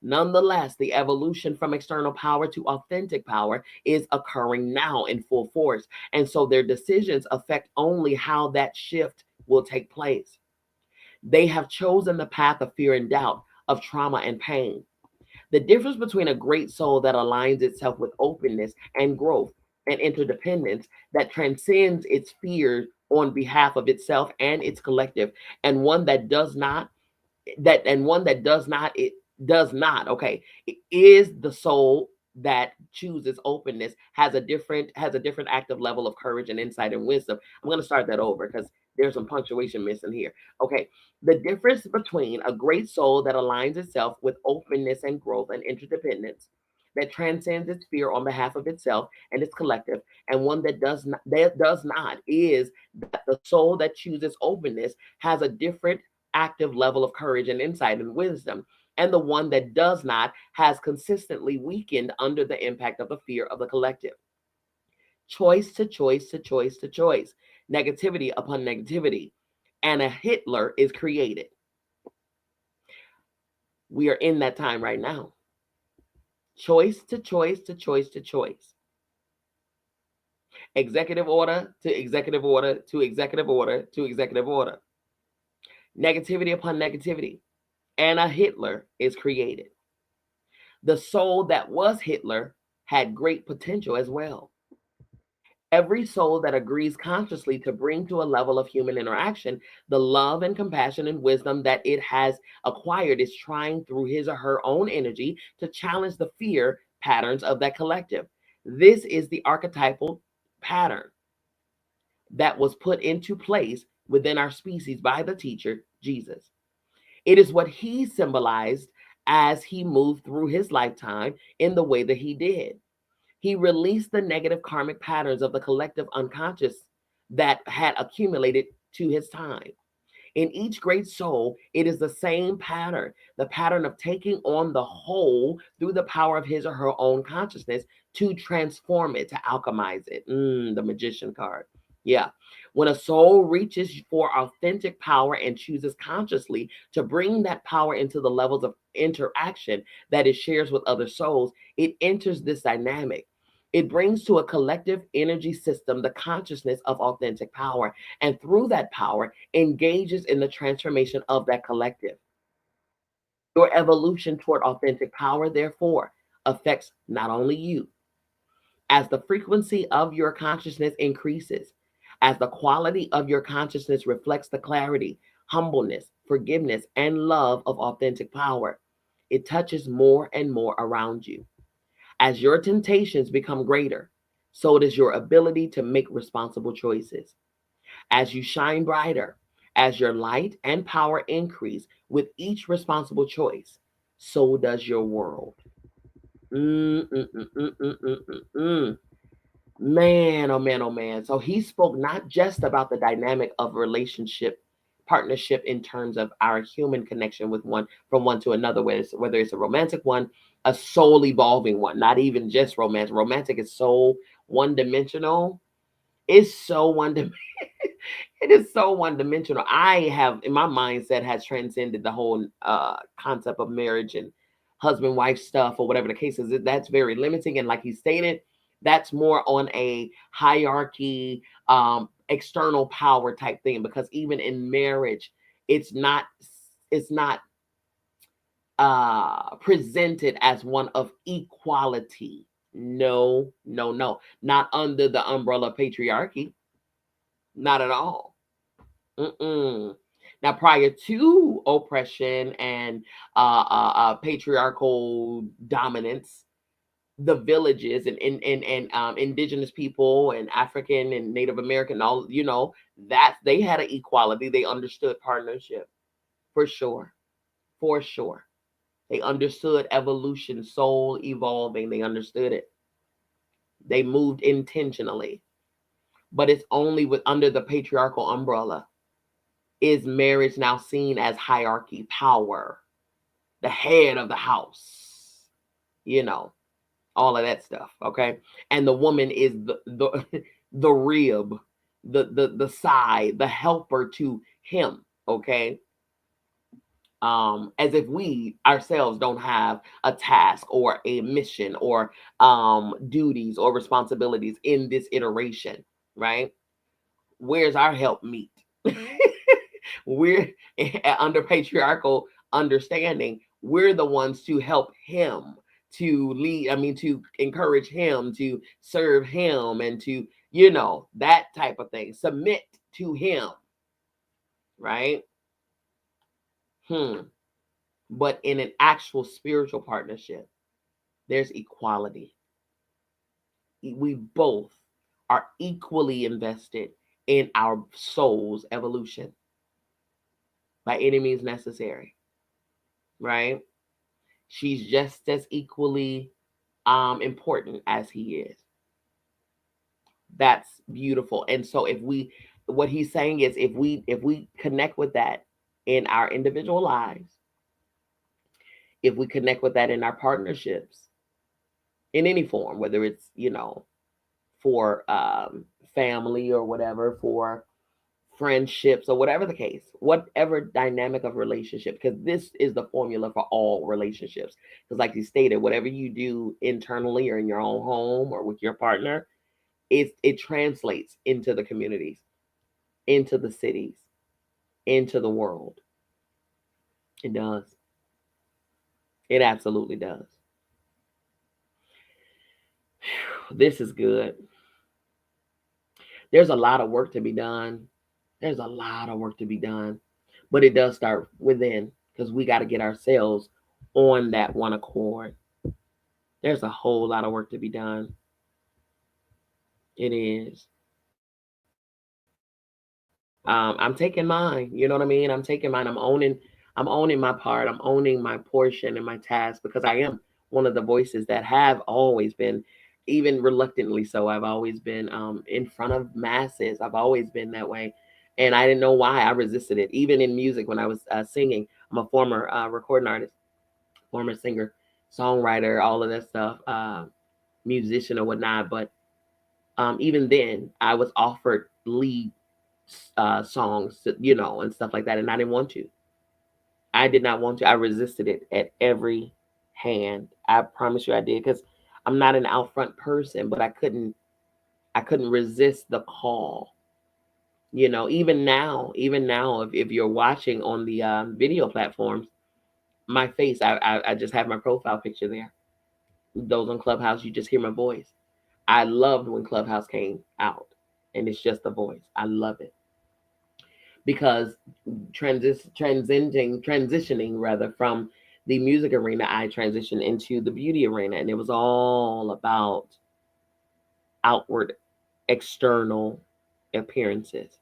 Nonetheless, the evolution from external power to authentic power is occurring now in full force. And so their decisions affect only how that shift will take place. They have chosen the path of fear and doubt, of trauma and pain. The difference between a great soul that aligns itself with openness and growth and interdependence, that transcends its fears on behalf of itself and its collective, and one that does not, it does not, okay, it is the soul that chooses openness, has a different active level of courage and insight and wisdom. I'm going to start that over because there's some punctuation missing here. Okay, the difference between a great soul that aligns itself with openness and growth and interdependence, that transcends its fear on behalf of itself and its collective, and one that does not is that the soul that chooses openness has a different active level of courage and insight and wisdom. And the one that does not has consistently weakened under the impact of the fear of the collective. Choice to choice to choice to choice, negativity upon negativity, and a Hitler is created. We are in that time right now. Choice to choice to choice to choice. Executive order to executive order to executive order to executive order. Negativity upon negativity, and a Hitler is created. The soul that was Hitler had great potential as well. Every soul that agrees consciously to bring to a level of human interaction the love and compassion and wisdom that it has acquired is trying through his or her own energy to challenge the fear patterns of that collective. This is the archetypal pattern that was put into place within our species by the teacher, Jesus. It is what he symbolized as he moved through his lifetime in the way that he did. He released the negative karmic patterns of the collective unconscious that had accumulated to his time. In each great soul, it is the same pattern, the pattern of taking on the whole through the power of his or her own consciousness to transform it, to alchemize it. The magician card. Yeah. When a soul reaches for authentic power and chooses consciously to bring that power into the levels of interaction that it shares with other souls, it enters this dynamic. It brings to a collective energy system the consciousness of authentic power, and through that power, engages in the transformation of that collective. Your evolution toward authentic power, therefore, affects not only you. As the frequency of your consciousness increases, as the quality of your consciousness reflects the clarity, humbleness, forgiveness, and love of authentic power, it touches more and more around you. As your temptations become greater, so does your ability to make responsible choices. As you shine brighter, as your light and power increase with each responsible choice, so does your world. Mm, mm, mm, mm, mm, mm, mm, mm. Man, oh man, oh man. So he spoke not just about the dynamic of relationship, partnership in terms of our human connection with one from one to another, whether it's a romantic one, a soul evolving one, not even just romantic. Romantic is so one dimensional. It's so one It is so one dimensional. I have, in my mindset, has transcended the whole concept of marriage and husband wife stuff or whatever the case is. That's very limiting. And like he stated, that's more on a hierarchy, external power type thing. Because even in marriage, it's not presented as one of equality. No, no, no, not under the umbrella of patriarchy. Not at all. Mm-mm. Now, prior to oppression and patriarchal dominance, the villages and indigenous people and African and Native American, all that they had an equality. They understood partnership for sure, for sure. They understood evolution, soul evolving. They understood it. They moved intentionally, but it's only with under the patriarchal umbrella is marriage now seen as hierarchy, power, the head of the house, you know, all of that stuff. Okay. And the woman is the the rib, the side, the helper to him. Okay. as if we ourselves don't have a task or a mission or duties or responsibilities in this iteration, right? Where's our help meet? We're under patriarchal understanding. We're the ones to help him, to lead. I mean, to encourage him, to serve him, and to, that type of thing. Submit to him, right? Hmm. But in an actual spiritual partnership, there's equality. We both are equally invested in our soul's evolution by any means necessary, right? She's just as equally important as he is. That's beautiful. And so what he's saying is, if we connect with that in our individual lives, if we connect with that in our partnerships in any form, whether it's, for family or whatever, for friendships or whatever the case, whatever dynamic of relationship, because this is the formula for all relationships. Because, like you stated, whatever you do internally or in your own home or with your partner, it translates into the communities, into the cities, into the world. It does. It absolutely does. This is good. There's a lot of work to be done. There's a lot of work to be done. But it does start within, because we got to get ourselves on that one accord. There's a whole lot of work to be done. It is. I'm taking mine. You know what I mean? I'm taking mine. I'm owning my part. I'm owning my portion and my task, because I am one of the voices that have always been, even reluctantly so. I've always been in front of masses. I've always been that way, and I didn't know why. I resisted it. Even in music, when I was singing, I'm a former recording artist, former singer, songwriter, all of that stuff, musician or whatnot. But even then, I was offered lead songs, and stuff like that, and I didn't want to. I did not want to. I resisted it at every hand. I promise you, I did, because I'm not an out front person, but I couldn't. I couldn't resist the call. Even now, if you're watching on the video platforms, my face, I just have my profile picture there. Those on Clubhouse, you just hear my voice. I loved when Clubhouse came out, and it's just the voice. I love it, because transitioning rather from the music arena, I transitioned into the beauty arena, and it was all about outward, external appearances.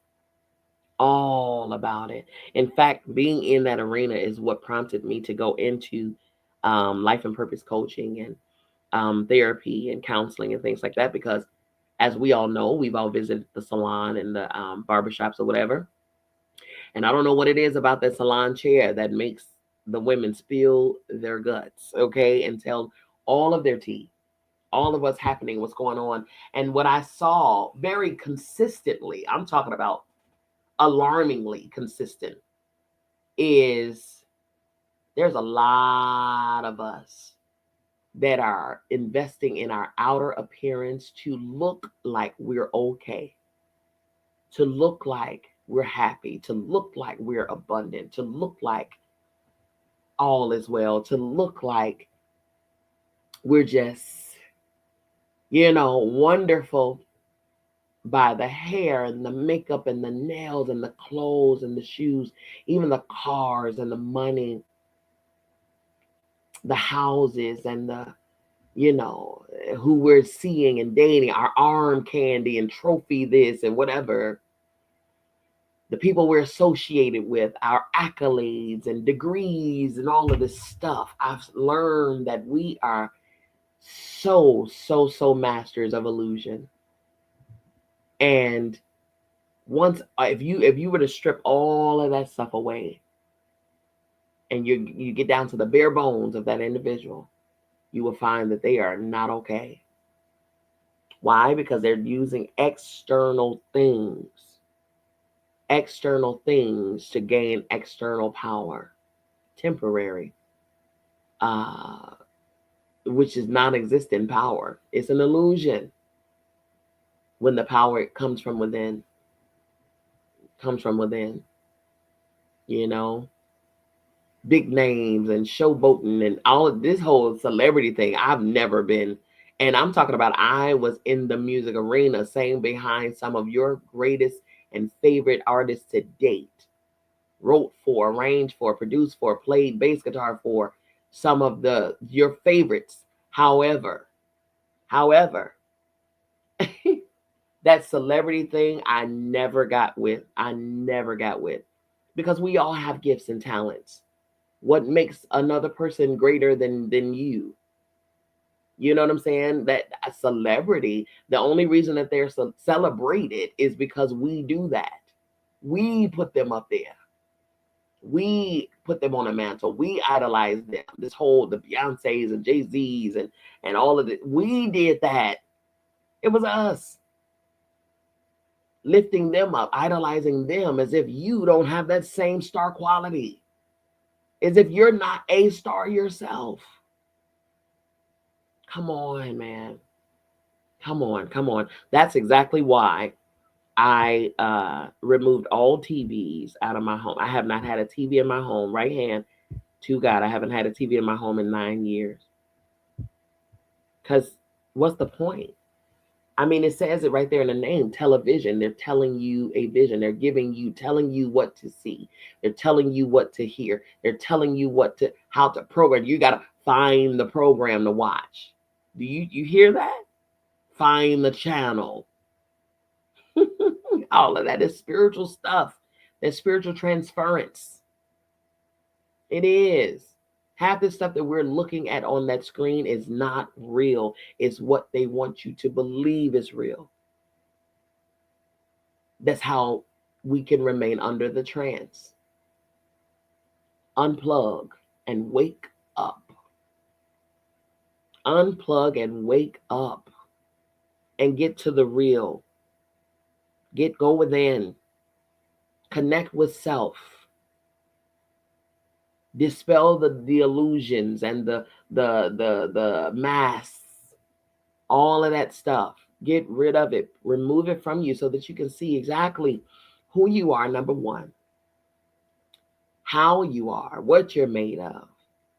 All about it. In fact, being in that arena is what prompted me to go into life and purpose coaching and therapy and counseling and things like that. Because, as we all know, we've all visited the salon and the barbershops or whatever. And I don't know what it is about that salon chair that makes the women spill their guts, okay, and tell all of their tea, all of what's happening, what's going on. And what I saw very consistently, I'm talking about alarmingly consistent, is there's a lot of us that are investing in our outer appearance to look like we're okay, to look like we're happy, to look like we're abundant, to look like all is well, to look like we're just, wonderful, by the hair and the makeup and the nails and the clothes and the shoes, even the cars and the money, the houses and the, who we're seeing and dating, our arm candy and trophy this and whatever, the people we're associated with, our accolades and degrees and all of this stuff. I've learned that we are so masters of illusion. And once, if you were to strip all of that stuff away, and you get down to the bare bones of that individual, you will find that they are not okay. Why? Because they're using external things to gain external power. temporary, uh, which is non-existent power. It's an illusion when the power comes from within, comes from within, you know. Big names and showboating and all of this whole celebrity thing. I've never been, and I'm talking about I was in the music arena, sang behind some of your greatest and favorite artists to date. Wrote for, arranged for, produced for, played bass guitar for some of your favorites. However, that celebrity thing I never got with. I never got with. Because we all have gifts and talents. What makes another person greater than you? You know what I'm saying? That a celebrity, the only reason that they're celebrated is because we do that. We put them up there. We put them on a mantle. We idolize them. This whole the Beyoncés and Jay-Z's and all of it. We did that. It was us lifting them up, idolizing them as if you don't have that same star quality, as if you're not a star yourself. Come on, man. Come on. That's exactly why I removed all TVs out of my home. I have not had a TV in my home. Right hand to God, I haven't had a TV in my home in 9 years. Because what's the point? I mean, it says it right there in the name, television. They're telling you a vision. They're telling you what to see. They're telling you what to hear. They're telling you how to program. You got to find the program to watch. Do you hear that? Find the channel. All of that is spiritual stuff. That's spiritual transference. It is. Half the stuff that we're looking at on that screen is not real. It's what they want you to believe is real. That's how we can remain under the trance. Unplug and wake up. Unplug and wake up. And get to the real. Go within. Connect with self. Dispel the illusions and the masks, all of that stuff. Get rid of it. Remove it from you so that you can see exactly who you are, number one. How you are, what you're made of,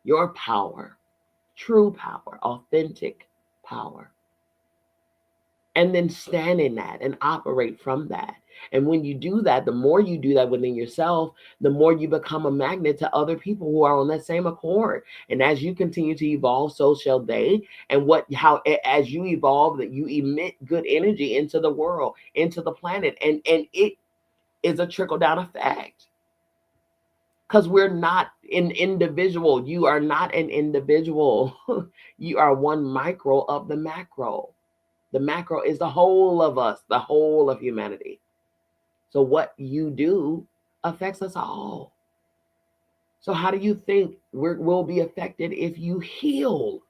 your power, true power, authentic power. And then stand in that and operate from that. And when you do that, the more you do that within yourself, the more you become a magnet to other people who are on that same accord. And as you continue to evolve, so shall they. And as you evolve, that you emit good energy into the world, into the planet. And it is a trickle-down effect. Because we're not an individual. You are not an individual. You are one micro of the macro. The macro is the whole of us, the whole of humanity. So what you do affects us all. So how do you think we'll be affected if you heal?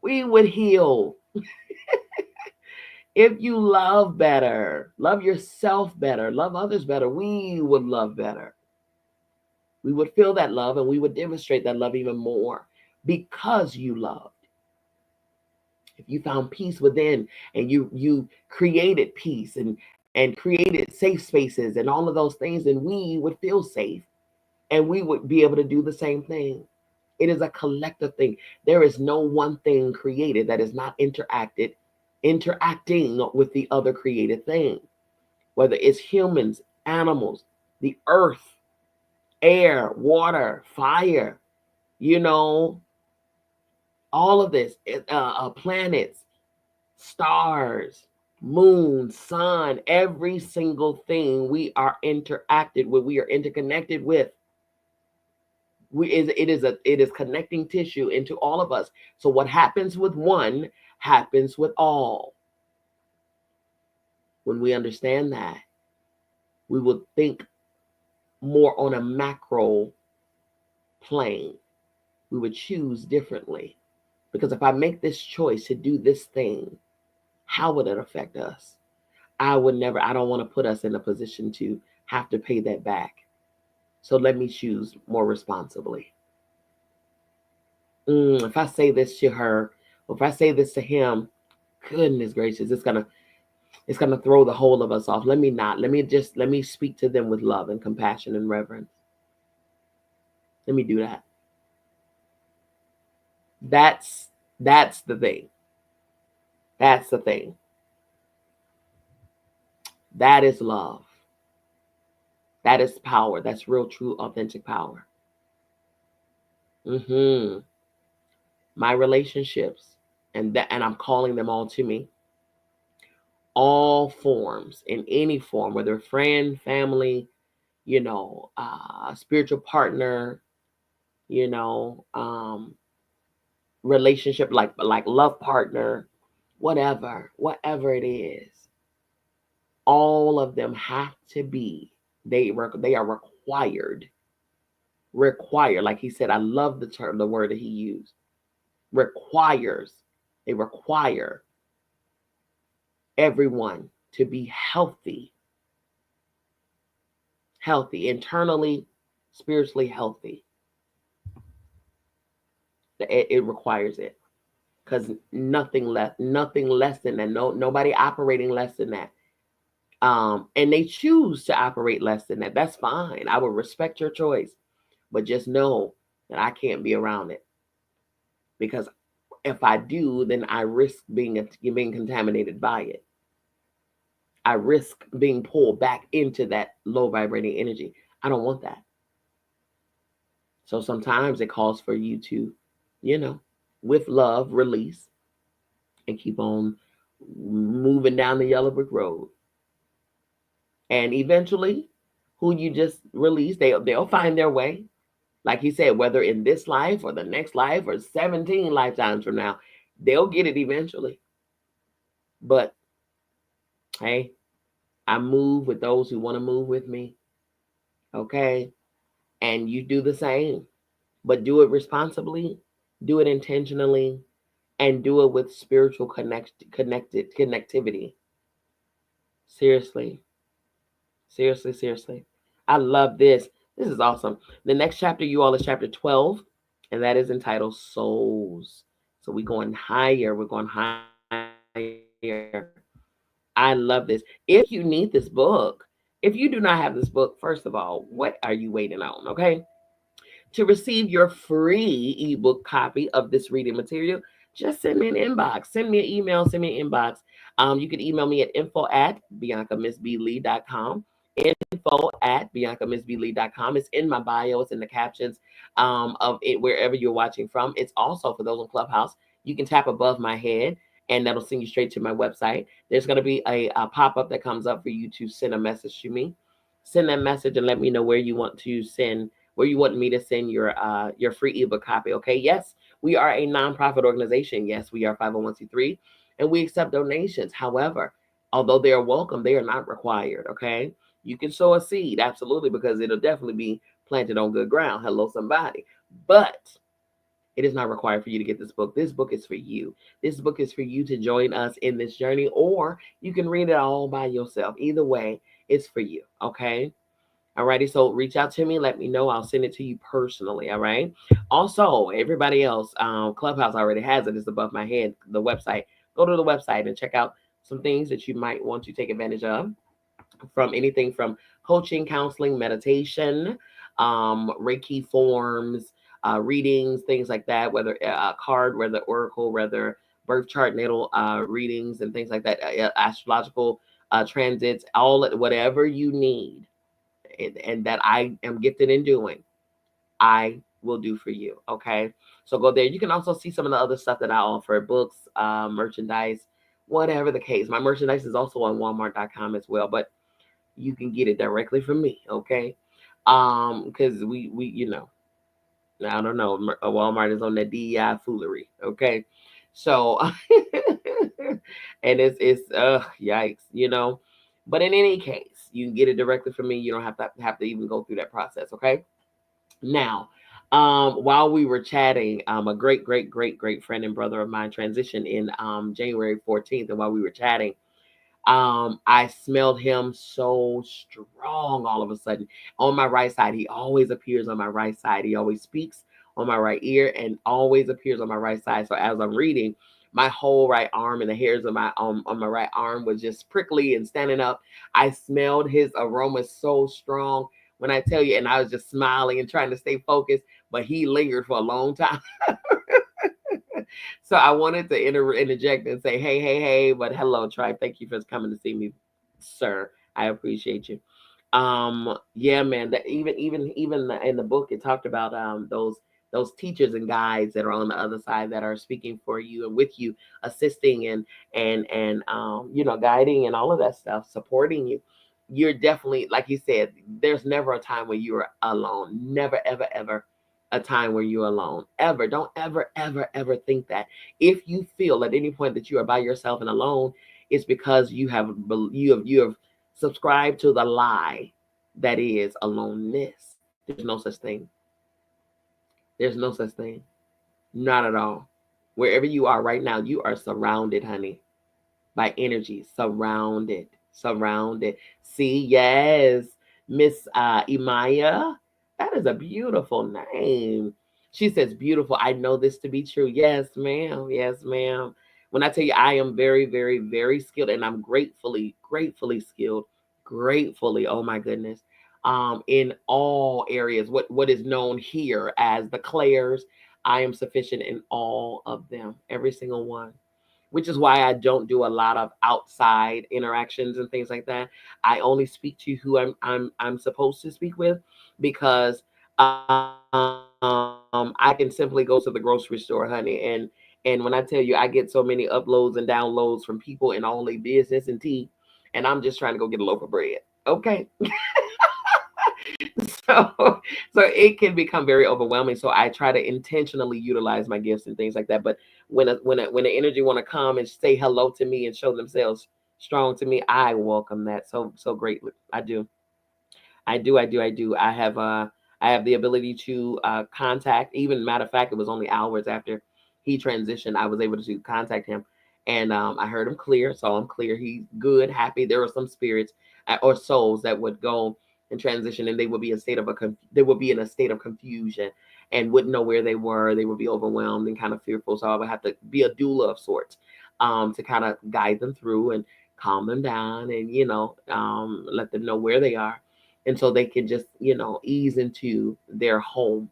We would heal. If you love better, love yourself better, love others better, we would love better. We would feel that love and we would demonstrate that love even more because you loved. If you found peace within and you created peace and created safe spaces and all of those things, then we would feel safe and we would be able to do the same thing. It is a collective thing. There is no one thing created that is not interacting with the other created thing, whether it's humans, animals, the earth, air, water, fire, all of this, planets, stars, moon, sun, every single thing we are interacted with, we are interconnected with. It is connecting tissue into all of us. So what happens with one happens with all. When we understand that, we will think more on a macro plane. We would choose differently. Because if I make this choice to do this thing, how would it affect us? I don't want to put us in a position to have to pay that back. So let me choose more responsibly. If I say this to her, or if I say this to him, goodness gracious, it's gonna throw the whole of us off. Let me not. Let me speak to them with love and compassion and reverence. Let me do that. That's the thing. That's the thing. That is love. That is power. That's real, true, authentic power. Hmm. My relationships, and I'm calling them all to me. All forms, in any form, whether friend, family, spiritual partner, you know, relationship, like love partner, whatever it is, all of them have to be. They are required. Like he said, I love the word that he used. Requires. They require everyone to be healthy internally, spiritually healthy. It requires it, because nothing less than that. Nobody operating less than that. And they choose to operate less than that. That's fine. I would respect your choice, but just know that I can't be around it, because if I do, then I risk being contaminated by it. I risk being pulled back into that low vibrating energy. I don't want that. So sometimes it calls for you to, you know, with love, release and keep on moving down the yellow brick road. And eventually, who you just release, they'll find their way. Like he said, whether in this life or the next life or 17 lifetimes from now, they'll get it eventually. But hey, I move with those who want to move with me. Okay. And you do the same, but do it responsibly, do it intentionally, and do it with spiritual connectivity. Seriously. Seriously. I love this. This is awesome. The next chapter, you all, is chapter 12, and that is entitled Souls. So we're going higher. We're going higher. I love this. If you need this book, if you do not have this book, first of all, what are you waiting on? Okay. To receive your free ebook copy of this reading material, just send me an inbox. Send me an email. Send me an inbox. You can email me at info@biancamissblee.com. Info@biancamissblee.com. It's in my bio. It's in the captions of it, wherever you're watching from. It's also for those on Clubhouse. You can tap above my head, and that'll send you straight to my website. There's going to be a pop-up that comes up for you to send a message to me. Send that message and let me know where you want me to send your free ebook copy. Okay. Yes, we are a nonprofit organization. Yes, we are 501c3, and we accept donations. However, although they are welcome, they are not required. Okay. You can sow a seed, absolutely, because it'll definitely be planted on good ground. Hello, somebody. But it is not required for you to get this book. This book is for you. This book is for you to join us in this journey, or you can read it all by yourself. Either way, it's for you. Okay. Alrighty, so reach out to me. Let me know. I'll send it to you personally. All right. Also, everybody else, Clubhouse already has it. It's above my head. The website. Go to the website and check out some things that you might want to take advantage of. From anything from coaching, counseling, meditation, Reiki forms, readings, things like that. Whether a card, whether oracle, whether birth chart, natal readings, and things like that. Astrological transits, whatever you need and that I am gifted in doing, I will do for you. Okay. So go there. You can also see some of the other stuff that I offer: books, merchandise, whatever the case. My merchandise is also on Walmart.com as well, but you can get it directly from me. Okay. Because we I don't know, Walmart is on that DEI foolery. Okay. So, and it's yikes. But in any case, you can get it directly from me. You don't have to even go through that process. Okay. Now, while we were chatting, a great friend and brother of mine transitioned in January 14th, and while we were chatting, I smelled him so strong all of a sudden on my right side. He always appears on my right side. He always speaks on my right ear and always appears on my right side. So as I'm reading, my whole right arm and the hairs of my on my right arm was just prickly and standing up. I smelled his aroma so strong when I tell you, and I was just smiling and trying to stay focused, but he lingered for a long time. So I wanted to interject and say, hey, hey, hey, but hello, tribe. Thank you for coming to see me, sir. I appreciate you. Yeah, man. That even in the book, it talked about those teachers and guides that are on the other side that are speaking for you and with you, assisting and guiding and all of that stuff, supporting you. You're definitely, like you said, there's never a time when you're alone. Never, ever, ever a time where you're alone. Ever. Don't ever, ever, ever think that. If you feel at any point that you are by yourself and alone, it's because you have subscribed to the lie that is aloneness. There's no such thing. There's no such thing. Not at all. Wherever you are right now, you are surrounded, honey, by energy, surrounded, surrounded. See, yes, Miss Imaya, that is a beautiful name. She says, beautiful. I know this to be true. Yes, ma'am. Yes, ma'am. When I tell you, I am very, very, very skilled, and I'm gratefully skilled, gratefully. Oh my goodness. In all areas, what is known here as the clairs, I am sufficient in all of them, every single one, which is why I don't do a lot of outside interactions and things like that. I only speak to who I'm supposed to speak with, because I can simply go to the grocery store, honey, and when I tell you, I get so many uploads and downloads from people in all their business and tea, and I'm just trying to go get a loaf of bread. Okay. so so it can become very overwhelming, so I try to intentionally utilize my gifts and things like that. But when the energy want to come and say hello to me and show themselves strong to me, I welcome that so greatly. I do. I do. I have the ability to contact. Even matter of fact, it was only hours after he transitioned, I was able to contact him, and I heard him clear. So I'm clear. He's good, happy. There were some spirits or souls that would go and transition, and they would be in they would be in a state of confusion and wouldn't know where they were. They would be overwhelmed and kind of fearful. So I would have to be a doula of sorts, to kind of guide them through and calm them down, and let them know where they are, and so they can just ease into their home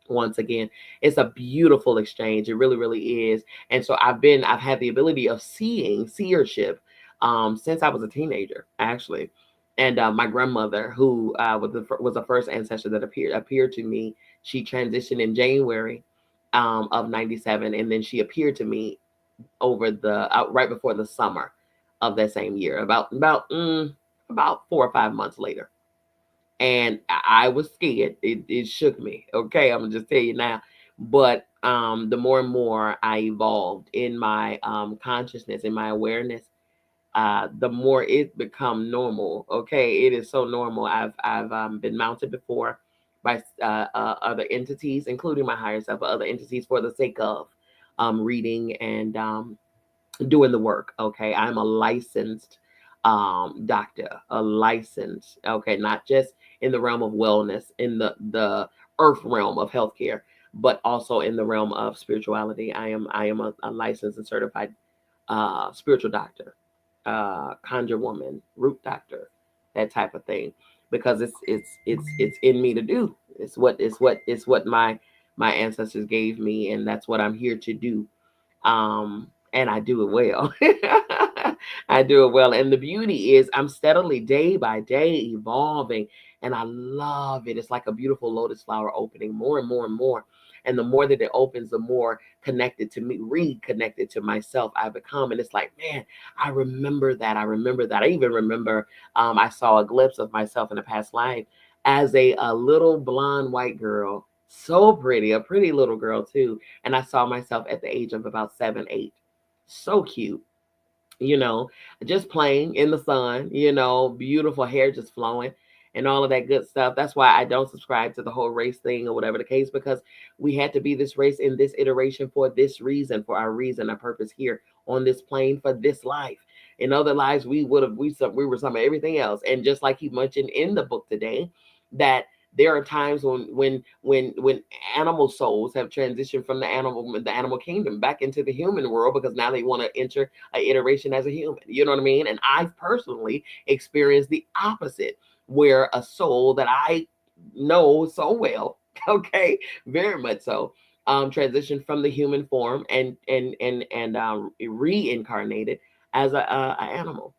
once again. It's a beautiful exchange. It really, really is. And so I've had the ability of seership since I was a teenager, actually. And my grandmother, who was the first ancestor that appeared to me, she transitioned in January of '97, and then she appeared to me over the right before the summer of that same year, about 4 or 5 months later. And I was scared. It shook me. Okay, I'm gonna just tell you now. But the more and more I evolved in my consciousness, in my awareness, the more it become normal. Okay, it is so normal. I've been mounted before by other entities, including my higher self, but other entities for the sake of reading and doing the work. Okay, I'm a licensed doctor, a licensed, okay, not just in the realm of wellness, in the earth realm of healthcare, but also in the realm of spirituality. I am a licensed and certified spiritual doctor, conjure woman, root doctor, that type of thing, because it's in me to do. It's what my ancestors gave me, and that's what I'm here to do. And I do it well. I do it well. And the beauty is I'm steadily day by day evolving, and I love it. It's like a beautiful lotus flower opening more and more and more. And the more that it opens, the more connected to me, reconnected to myself I become. And it's like, man, I remember that. I remember that. I even remember I saw a glimpse of myself in a past life as a little blonde white girl. So pretty, a pretty little girl too. And I saw myself at the age of about 7, 8. So cute, you know, just playing in the sun, beautiful hair just flowing. and all of that good stuff. That's why I don't subscribe to the whole race thing or whatever the case, because we had to be this race in this iteration for this reason, for our reason, our purpose here on this plane for this life. In other lives, we would have we were some of everything else. And just like he mentioned in the book today, that there are times when animal souls have transitioned from the animal kingdom back into the human world, because now they want to enter an iteration as a human. You know what I mean? And I've personally experienced the opposite, where a soul that I know so well, okay, very much so, transitioned from the human form and reincarnated as a animal,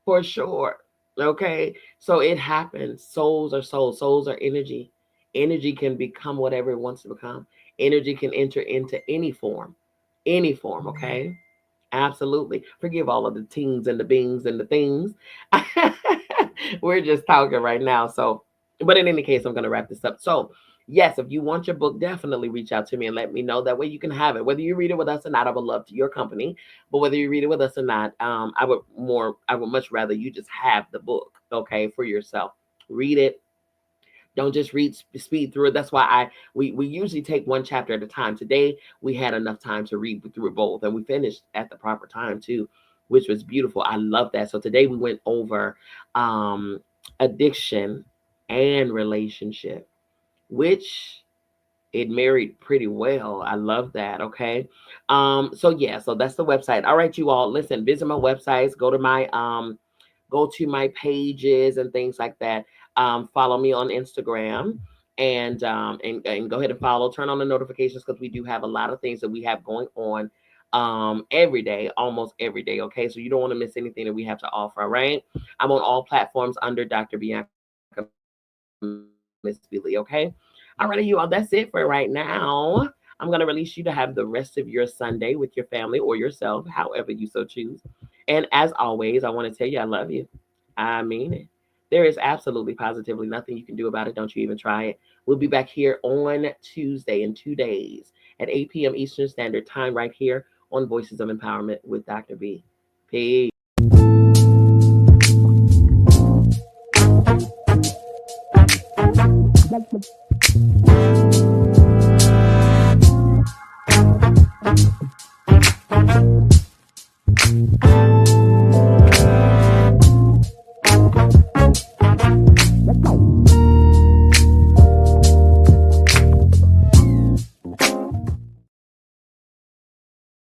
for sure. Okay. So it happens. Souls are souls. Souls are energy. Energy can become whatever it wants to become. Energy can enter into any form. Any form. Okay. Absolutely. Forgive all of the tings and the bings and the things. We're just talking right now. So, but in any case, I'm going to wrap this up. So, yes, if you want your book, definitely reach out to me and let me know. That way you can have it. Whether you read it with us or not, I would love to your company. But whether you read it with us or not, I would much rather you just have the book, okay, for yourself. Read it. Don't just speed through it. That's why we usually take one chapter at a time. Today we had enough time to read through it both, and we finished at the proper time too, which was beautiful. I love that. So today we went over addiction and relationship, which it married pretty well. I love that. Okay. So yeah, so that's the website. All right, you all, listen, visit my websites, go to my pages and things like that. Follow me on Instagram, and go ahead and follow. Turn on the notifications, because we do have a lot of things that we have going on every day, almost every day. Okay, so you don't want to miss anything that we have to offer. All right, I'm on all platforms under Dr. Bianca Miss Billy. Okay, all right, you all. That's it for right now. I'm going to release you to have the rest of your Sunday with your family or yourself, however you so choose. And as always, I want to tell you I love you. I mean it. There is absolutely positively nothing you can do about it. Don't you even try it. We'll be back here on Tuesday in 2 days at 8 p.m. Eastern Standard Time, right here on Voices of Empowerment with Dr. B. Peace.